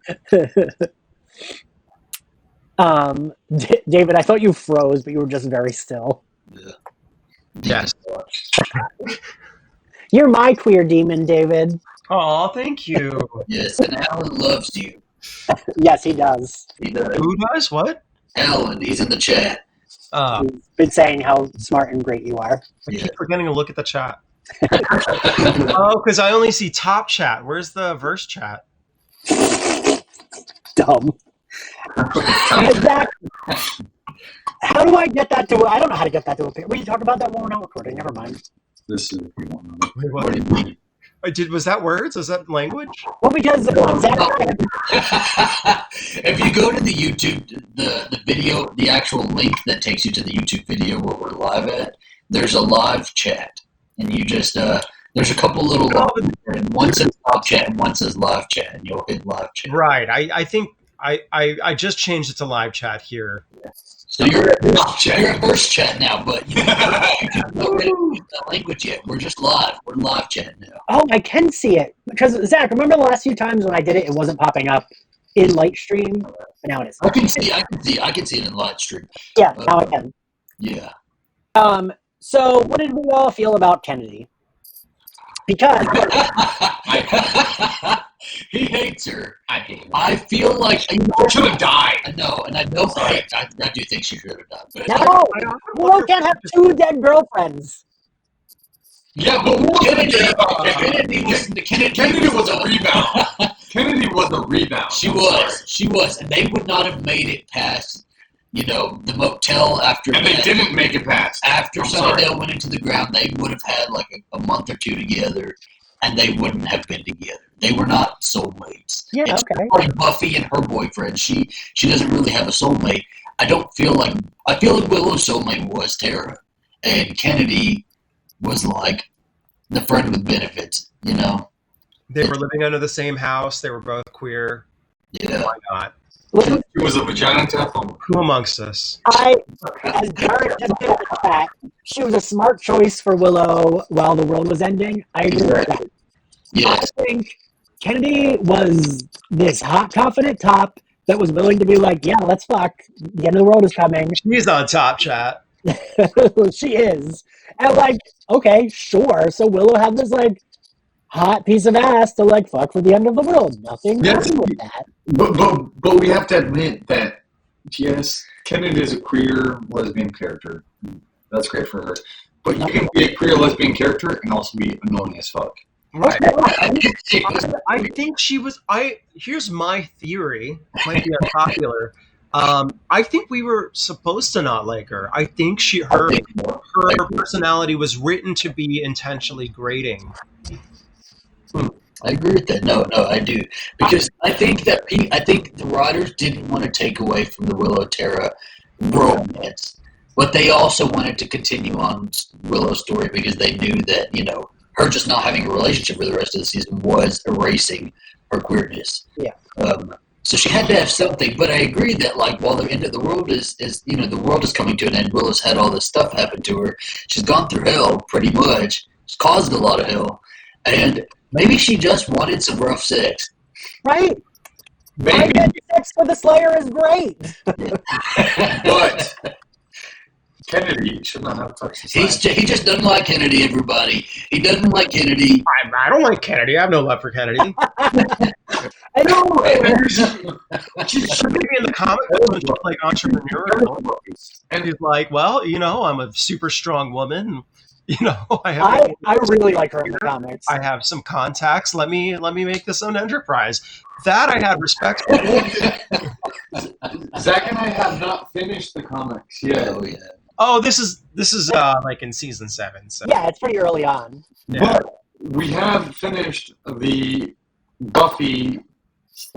David, I thought you froze, but you were just very still. Yeah. Yes. You're my queer demon, David. Oh, thank you. Yes, and Alan loves you. Yes, he does. He does. Who does what? Alan, he's in the chat. He's been saying how smart and great you are. I keep forgetting to look at the chat. Oh, because I only see top chat. Where's the verse chat? Dumb. Exactly. How do I get that to? I don't know how to get that to a. We can talk about that when we're not recording. Never mind. This is Wait, What do you mean? was that words? Is that language? Well, because Zach, If you go to the YouTube, the video, the actual link that takes you to the YouTube video where we're live at, there's a live chat, and you just there's a couple little lines, and one says live chat and one says live chat, and you'll hit live chat. Right. I think I just changed it to live chat here. So you're at first chat now, but you haven't read the language yet. We're just live. We're live chat now. oh, I can see it because Zach. Remember the last few times when I did it, it wasn't popping up in light stream, but now it is. I can see it in live stream. Yeah, now I can. Yeah. So what did we all feel about Kennedy? Because he hates her. I hate him. I feel like She should have died. I know, and I know. I do think she should have died. But no, Willow can't have two dead girlfriends. yeah, but Kennedy was a rebound. Kennedy was a rebound. She was, and they would not have made it past, you know, the motel after. And they didn't make it past. After Sunnydale went into the ground, they would have had like a month or two together, and they wouldn't have been together. They were not soulmates. Yeah, It's okay. like Buffy and her boyfriend. She doesn't really have a soulmate. I feel like Willow's soulmate was Tara, and Kennedy was like the friend with benefits. You know? They were living under the same house. They were both queer. Yeah. Why not? Listen, It was a vagina tackle. Who amongst us? as Garrett just did in the chat, she was a smart choice for Willow while the world was ending. I agree with that. Yes. I think Kennedy was this hot, confident top that was willing to be like, yeah, let's fuck. The end of the world is coming. She's on top chat. She is. And like, okay, sure. So Willow had this like hot piece of ass to like fuck for the end of the world. Nothing Yes. wrong with that. But we have to admit that, yes, Kennedy is a queer lesbian character. That's great for her. But you can be a queer lesbian character and also be annoying as fuck. Right. I think she was. Here's my theory. It might be unpopular. I think we were supposed to not like her. I think her personality was written to be intentionally grating. I agree with that. No, I do, because I think the writers didn't want to take away from the Willow Tara romance, but they also wanted to continue on Willow's story because they knew that, you know, her just not having a relationship for the rest of the season was erasing her queerness. Yeah. So she had to have something, but I agree that like while the end of the world is you know, the world is coming to an end. Willow's had all this stuff happen to her. She's gone through hell pretty much. She's caused a lot of hell, and maybe she just wanted some rough sex. Right? Maybe. Sex with the Slayer is great. But Kennedy should not have touched the science. He just doesn't like Kennedy, everybody. He doesn't like Kennedy. I don't like Kennedy. I have no love for Kennedy. I know. She's maybe in the comic book she's like entrepreneurial, and he's like, well, I'm a super strong woman. I really like her in the comics. I have some contacts. Let me make this an enterprise. That I had respect for. Zach and I have not finished the comics yet. Oh yeah. Oh, this is like in season 7. So. Yeah, it's pretty early on. Yeah. But we have finished the Buffy /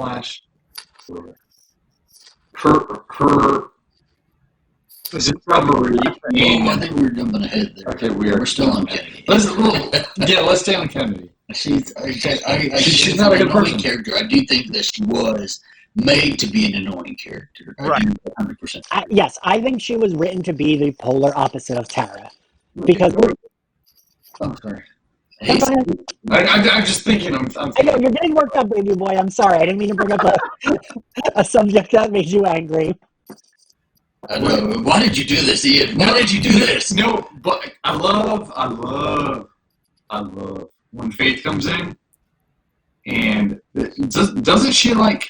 her discovery. I think we're jumping ahead there. Okay, we're still on Kennedy. Let's stay on Kennedy. She's not a good person. Character. I do think that she was made to be an annoying character. Right. 100%. Yes, I think she was written to be the polar opposite of Tara. Because I'm sorry. I'm just thinking. I know, you're getting worked up, baby boy. I'm sorry. I didn't mean to bring up a subject that made you angry. I know. Why did you do this, Ian? Why did you do this? No, but I love when Faith comes in, and doesn't she like?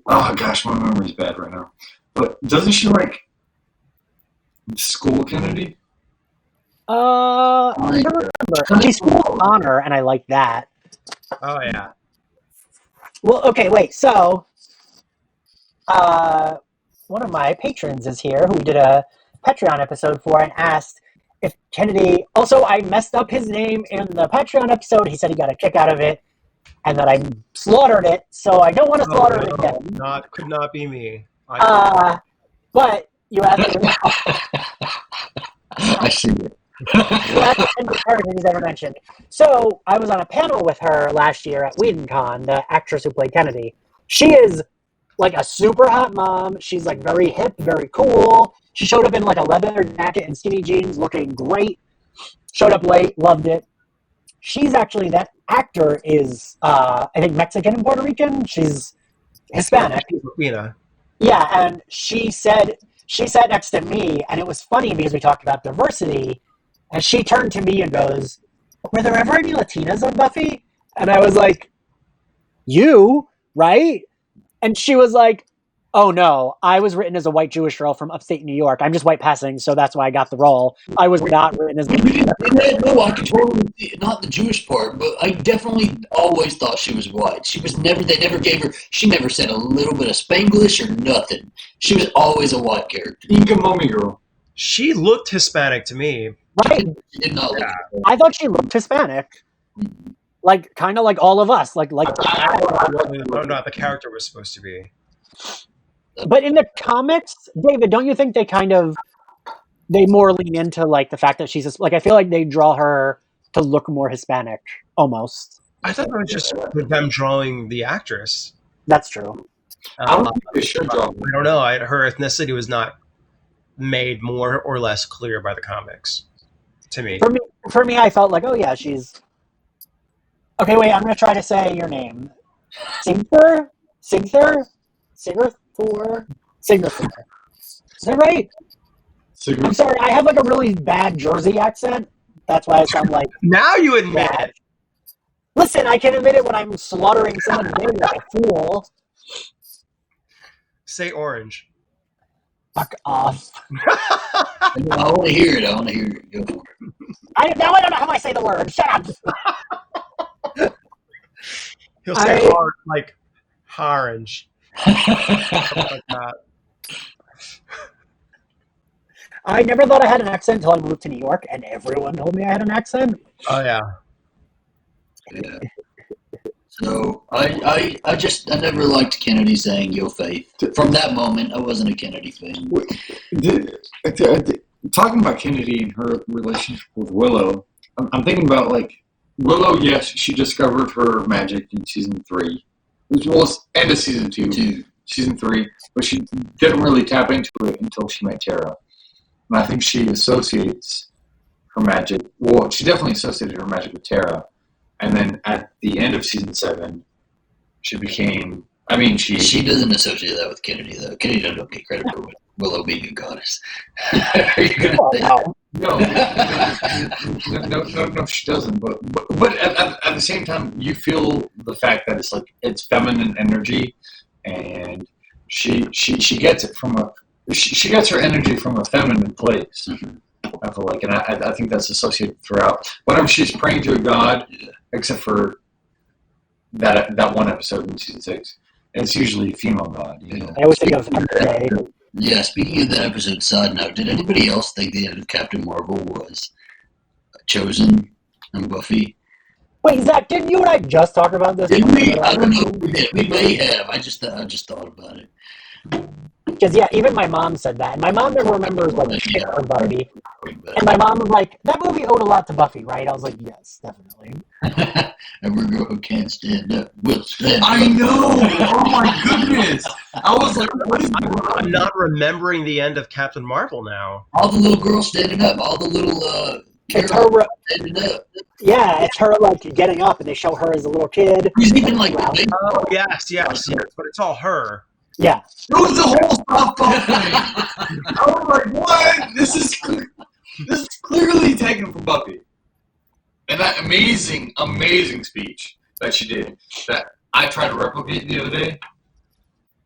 Oh gosh, my memory's bad right now. But doesn't she like school Kennedy? I don't remember. She schooled honor, and I like that. Oh yeah. Well, okay, wait. So, one of my patrons is here who we did a Patreon episode for and asked if Kennedy. Also, I messed up his name in the Patreon episode. He said he got a kick out of it, and that I slaughtered it. So I don't want to slaughter it again. Could not be me. But you asked me. I see it. Character he's ever mentioned. So I was on a panel with her last year at WhedonCon, the actress who played Kennedy. She is like a super hot mom. She's like very hip, very cool. She showed up in like a leather jacket and skinny jeans, looking great. Showed up late, loved it. She's actually, that actor is I think Mexican and Puerto Rican. She's Hispanic. Yeah, and she sat next to me, and it was funny because we talked about diversity. And she turned to me and goes, "Were there ever any Latinas on Buffy?" And I was like, "You, right?" And she was like, "Oh no, I was written as a white Jewish girl from upstate New York. I'm just white passing, so that's why I got the role. I was not written as." No, I could totally see, not the Jewish part, but I definitely always thought she was white. She was never. They never gave her. She never said a little bit of Spanglish or nothing. She was always a white character. Inca Mommy Girl. she looked Hispanic to me. Right. She did not look. I thought she looked Hispanic. Like, kind of like all of us. Like. I don't know what the character was supposed to be. But in the comics, David, don't you think they more lean into like the fact that she's like, I feel like they draw her to look more Hispanic almost. I thought it was just with them drawing the actress. That's true. I don't think they should draw. I don't know. Her ethnicity was not made more or less clear by the comics to me. For me, I felt like, oh yeah, she's. Okay, wait. I'm gonna try to say your name. Sigthur. Is that right? I'm sorry. I have like a really bad Jersey accent. That's why I sound like. Now you admit it. Listen, I can admit it when I'm slaughtering someone's name like a fool. Say orange. Fuck off. I want to hear it. Go for it. Now I don't know how I say the word. Shut up. He'll say like orange. Like that. I never thought I had an accent until I moved to New York, and everyone told me I had an accent. Oh yeah. Yeah. So I never liked Kennedy saying "Yo Faith." From that moment, I wasn't a Kennedy fan. Talking about Kennedy and her relationship with Willow, I'm thinking about like Willow. Yes, she discovered her magic in season 3. Well, end of season 2, season 3, but she didn't really tap into it until she met Tara. And I think she associates her magic. Well, she definitely associated her magic with Tara. And then at the end of season 7, she became. I mean, she doesn't associate that with Kennedy though. Kennedy doesn't get credit for it. Willow being a goddess. Are you gonna Oh, say no. No, she doesn't. But at the same time, you feel the fact that it's feminine energy, and she gets it from she gets her energy from a feminine place. Mhm. I feel like, and I think that's associated throughout. Whenever she's praying to a god, except for that one episode in season 6, it's usually a female god. Yeah. I always think of Day. Yeah, speaking of that episode, side note, did anybody else think the end of Captain Marvel was Chosen and Buffy? Wait, Zach, didn't you and I just talk about this? Did we? I don't know if we did. We may have. I just thought about it. Because, yeah, even my mom said that. And my mom never remembers, like, shit from Buffy. And my mom was like, that movie owed a lot to Buffy, right? I was like, yes, definitely. Every girl who can't stand up will stand up. I know. Oh my goodness! I was like, what is I'm not remembering the end of Captain Marvel now. All the little girls standing up. All the little It's her, standing up. yeah, it's her, like, getting up, and they show her as a little kid. He's even like Wow. Oh, yes, but it's all her. Yeah. It was the whole softball thing. I was like, what? This is clearly taken from Buffy. And that amazing speech that she did, that I tried to replicate the other day,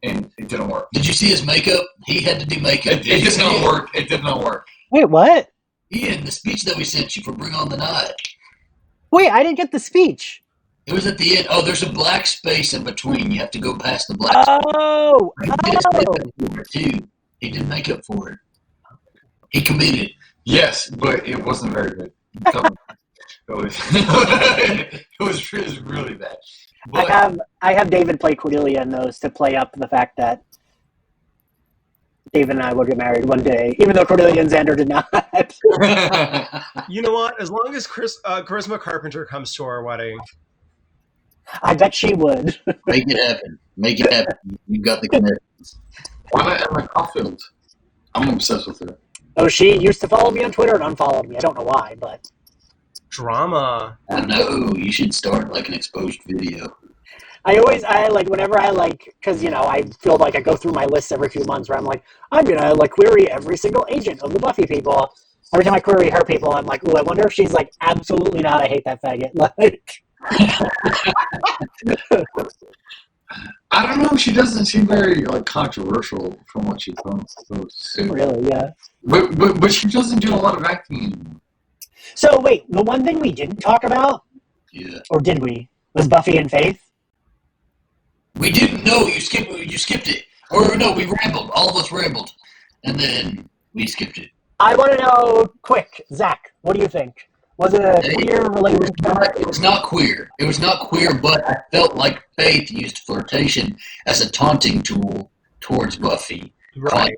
and it didn't work. Did you see his makeup? He had to do makeup. It did not work. It did not work. Wait, what? Ian, the speech that we sent you for Bring On the Night. Wait, I didn't get the speech. It was at the end. Oh, there's a black space in between. You have to go past the black space. Oh! He did his makeup for it, too. He did makeup for it. He committed. Yes, but it wasn't very good. It was really bad. But I have David play Cordelia in those to play up the fact that David and I will get married one day, even though Cordelia and Xander did not. You know what? As long as Charisma Carpenter comes to our wedding. I bet she would. Make it happen. Make it happen. You got the connections. why not Emma Caulfield? I'm obsessed with her. Oh, she used to follow me on Twitter and unfollowed me. I don't know why, but Drama. I know. You should start like an exposed video. whenever I because, I feel like I go through my lists every few months where I'm like, I'm going to query every single agent of the Buffy people. Every time I query her people, I'm like, ooh, I wonder if she's like, absolutely not, I hate that faggot. I don't know. She doesn't seem very controversial from what she's done. Really, yeah. But she doesn't do a lot of acting anymore. So, wait, the one thing we didn't talk about, Yeah. or did we, was Buffy and Faith? We didn't know. You skipped it. Or no, we rambled. All of us rambled. And then we skipped it. I want to know, quick, Zach, what do you think? Was it a queer relationship? It was not queer. It was not queer, but I felt like Faith used flirtation as a taunting tool towards Buffy. Right.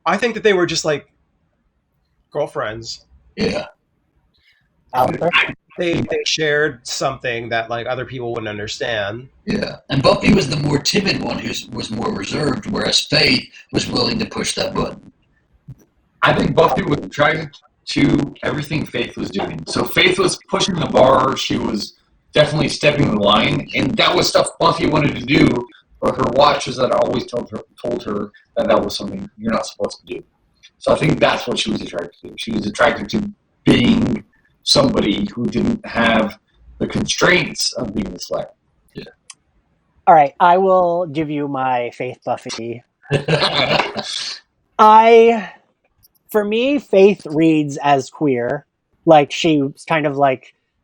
I think that they were just girlfriends. Yeah. Alistair? They shared something that other people wouldn't understand. Yeah. And Buffy was the more timid one who was more reserved, whereas Faith was willing to push that button. I think Buffy was attracted to everything Faith was doing. So Faith was pushing the bar. She was definitely stepping the line. And that was stuff Buffy wanted to do, but her watchers had always told her that was something you're not supposed to do. So I think that's what she was attracted to. She was attracted to being somebody who didn't have the constraints of being a Slayer. Yeah. All right, I will give you my Faith Buffy. For me, Faith reads as queer. She's kind of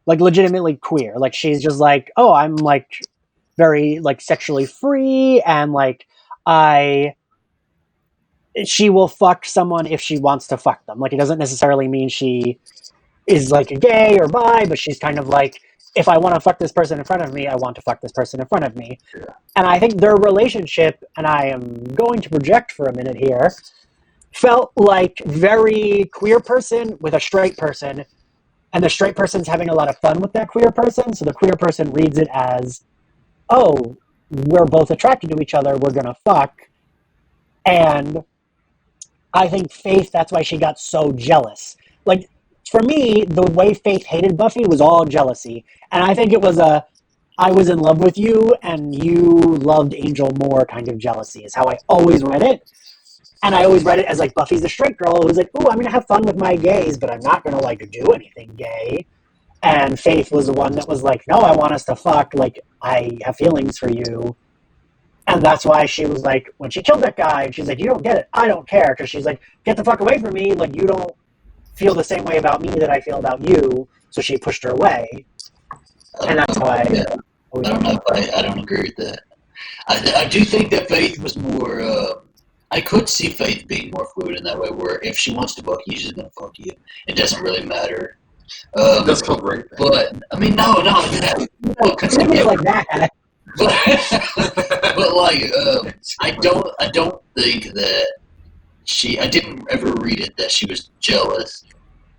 legitimately queer. She's just oh, I'm very sexually free, and she will fuck someone if she wants to fuck them. It doesn't necessarily mean she is gay or bi, but she's kind of if I want to fuck this person in front of me, I want to fuck this person in front of me. Yeah. And I think their relationship, and I am going to project for a minute here, felt like very queer person with a straight person, and the straight person's having a lot of fun with that queer person, so the queer person reads it as, oh, we're both attracted to each other, we're gonna fuck. And I think Faith, that's why she got so jealous. For me, the way Faith hated Buffy was all jealousy. And I think it was I was in love with you and you loved Angel more kind of jealousy is how I always read it. And I always read it as like Buffy's a straight girl who's like, "Ooh, I'm gonna have fun with my gays, but I'm not gonna like do anything gay." And Faith was the one that was like, "No, I want us to fuck. Like, I have feelings for you." And that's why she was like, when she killed that guy, she's like, "You don't get it. I don't care." Because she's like, "Get the fuck away from me. Like, you don't feel the same way about me that I feel about you." So she pushed her away. And that's why. I don't know if I don't agree with that. I do think that Faith was more. I could see Faith being more fluid in that way, where if she wants to fuck you, she's gonna fuck you. It doesn't really matter. That's feel great. But I mean, no, It's like that. But like, I don't think that I didn't ever read it that she was jealous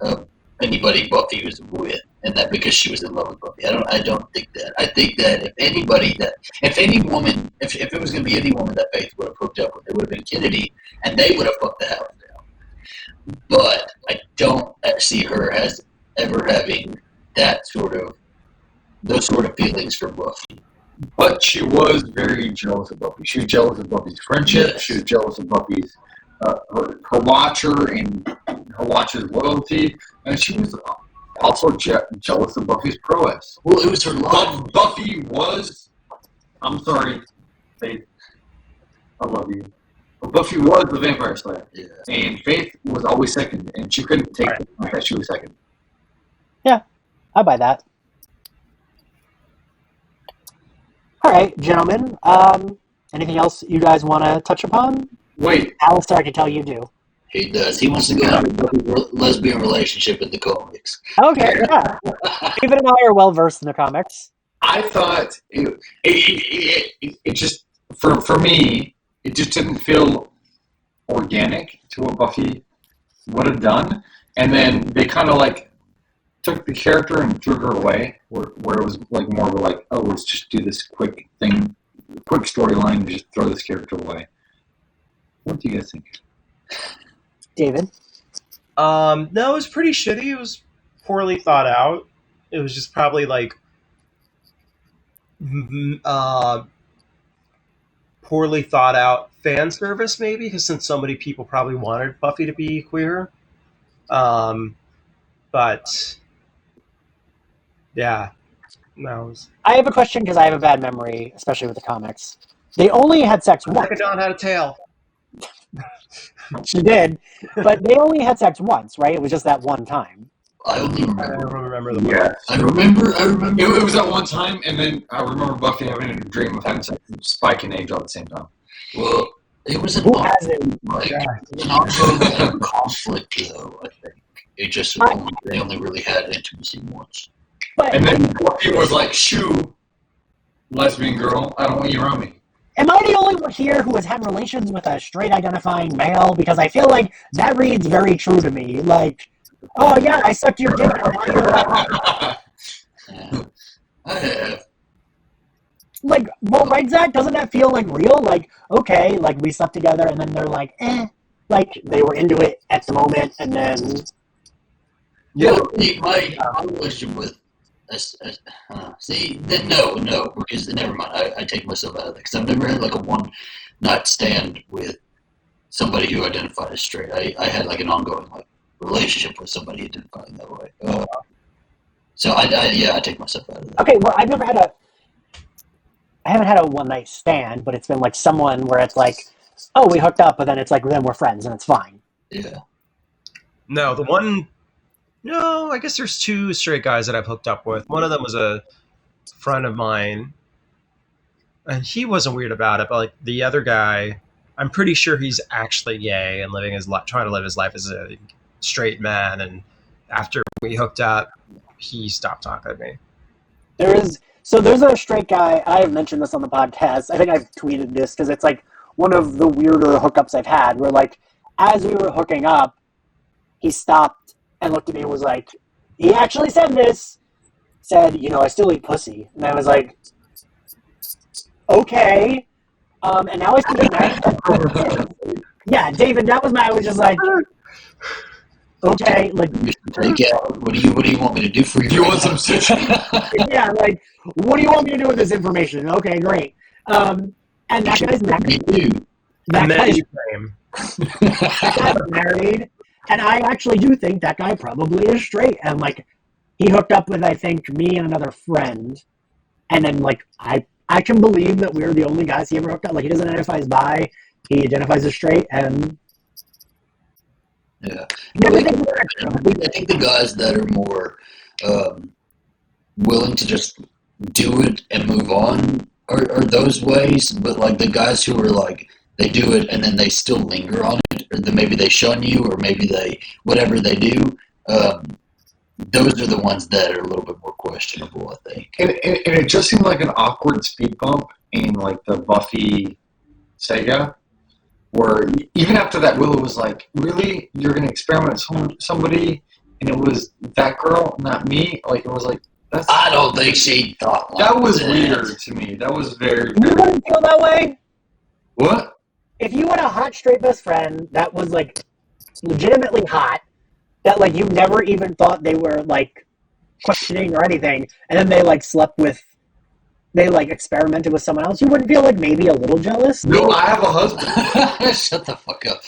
of anybody Buffy was with, and that because she was in love with Buffy. I don't think that. I think that if any woman, if it was going to be any woman that Faith would have hooked up with, it would have been Kennedy, and they would have fucked the house down. But I don't see her as ever having those sort of feelings for Buffy. But she was very jealous of Buffy. She was jealous of Buffy's friendship. Yes. She was jealous of Buffy's her watcher and her watcher's loyalty, and she was also jealous of Buffy's prowess. Well, it was her love. Buffy was. I'm sorry, Faith. I love you. But Buffy was the vampire slayer, Yeah. and Faith was always second, and she couldn't take the fact that she was second. Yeah, I buy that. All right, gentlemen. Anything else you guys want to touch upon? Wait. Alistair, I can tell you do. He does. He wants to go have a lesbian relationship in the comics. Okay, yeah. David and I are well versed in the comics. I thought it just for me it just didn't feel organic to what Buffy would have done, and then they kind of like took the character and threw her away, where it was like more of a like, oh, let's just do this quick storyline and just throw this character away. What do you guys think? David? No, it was pretty shitty. It was poorly thought out. It was just probably like poorly thought out fan service, maybe, because since so many people probably wanted Buffy to be queer. But yeah, no. I have a question because I have a bad memory, especially with the comics. They only had sex once. Rebecca Dawn had a tail. She did, but they only had sex once, right? It was just that one time. I only I remember. don't remember the Yeah, I remember. it was at one time, and then I remember Buffy having a dream of having sex with Spike and Angel at the same time. Well, it was an Who hasn't? ongoing conflict, though. I think it just they only really had intimacy once. But And then Buffy was like, "Shoo, lesbian girl, I don't want you around me." am I the only one here who has had relations with a straight identifying male? Because I feel like that reads very true to me. Like, oh yeah, I sucked your dick. Yeah. I have. Like, well, right, Zach? Doesn't that feel like real? Like, okay, like we slept together, and then they're like, like they were into it at the moment, and then Yeah, my relationship with then no, because never mind. I take myself out of that because I've never had like a one night stand with somebody who identified as straight. I had like an ongoing like relationship with somebody identifying that way. So I take myself out of that. okay, well, I haven't had a one night stand, but it's been like someone where it's like, oh, we hooked up, but then it's like then we're friends and it's fine. Yeah. No, I guess there's two straight guys that I've hooked up with. One of them was a friend of mine, and he wasn't weird about it, but like the other guy, I'm pretty sure he's actually gay and trying to live his life as a straight man. And after we hooked up, he stopped talking to me. There's a straight guy. I have mentioned this on the podcast. I think I've tweeted this because it's like one of the weirder hookups I've had. Where like as we were hooking up, he stopped and looked at me and was like, he actually said, I still eat pussy. And I was like, okay. And now I see that. Yeah, David, that was I was just like, okay, like, Take out. What do you want me to do for you? You want some sushi? yeah, like, what do you want me to do with this information? Okay, great. And that guy's Me too. that And then guy's you came. That guy's married, and I actually do think that guy probably is straight. And like, he hooked up with, I think, me and another friend, and then like I can believe that we're the only guys he ever hooked up. Like, he doesn't identify as bi, he identifies as straight, and Yeah. yeah, I think the guys that are more willing to just do it and move on are those ways, but like the guys who are like they do it and then they still linger on it, or then maybe they shun you, or maybe they whatever they do. Those are the ones that are a little bit more questionable, I think. And it just seemed like an awkward speed bump in like the Buffy saga, where even after that, Willow was like, "Really, you're gonna experiment with somebody?" And it was that girl, not me. Like, it was like, that's. I don't think she thought like That was weird to me. That was very. you wouldn't feel that way What? if you had a hot straight best friend that was like legitimately hot, that like you never even thought they were like questioning or anything, and then they like slept with, they like experimented with someone else. You wouldn't feel like maybe a little jealous? No, I have a husband. Shut the fuck up.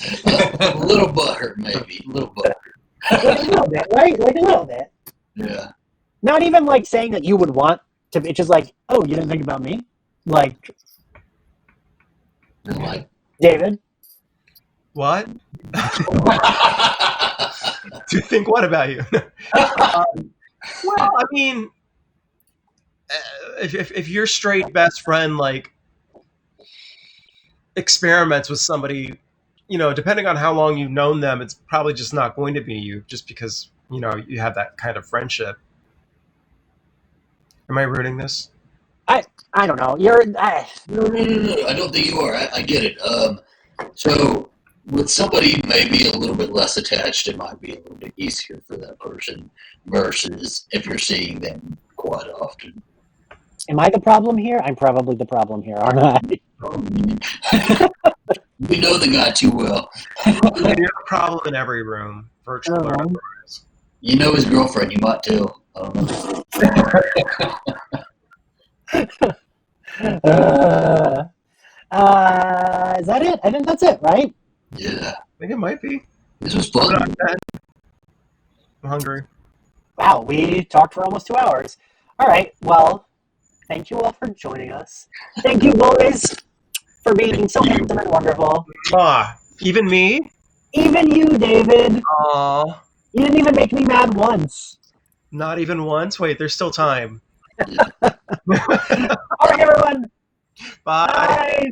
A little butthurt, maybe. A little butthurt. Like a little bit, right? Like a little bit. Yeah. Not even like saying that you would want to. It's just like, oh, you didn't think about me, like And like, David. What? Do you think what about you? Well, I mean, if your straight best friend like experiments with somebody, you know, depending on how long you've known them, it's probably just not going to be you, just because you know you have that kind of friendship. Am I ruining this? I don't know. You're. no. I don't think you are. I get it. So with somebody maybe a little bit less attached, it might be a little bit easier for that person versus if you're seeing them quite often. Am I the problem here? I'm probably the problem here, aren't I? We know the guy too well. You're a problem in every room, virtual or Oh. otherwise. You know his girlfriend. You might tell. I don't know. Is that it? I think that's it, right? Yeah. I think it might be. This was Put it fun. on 10. I'm hungry. Wow, we talked for almost 2 hours. All right, well, thank you all for joining us. Thank you, boys, for being so handsome and wonderful. Even me? Even you, David. Aw, You didn't even make me mad once. not even once? Wait, there's still time. All right, everyone. Bye. Bye.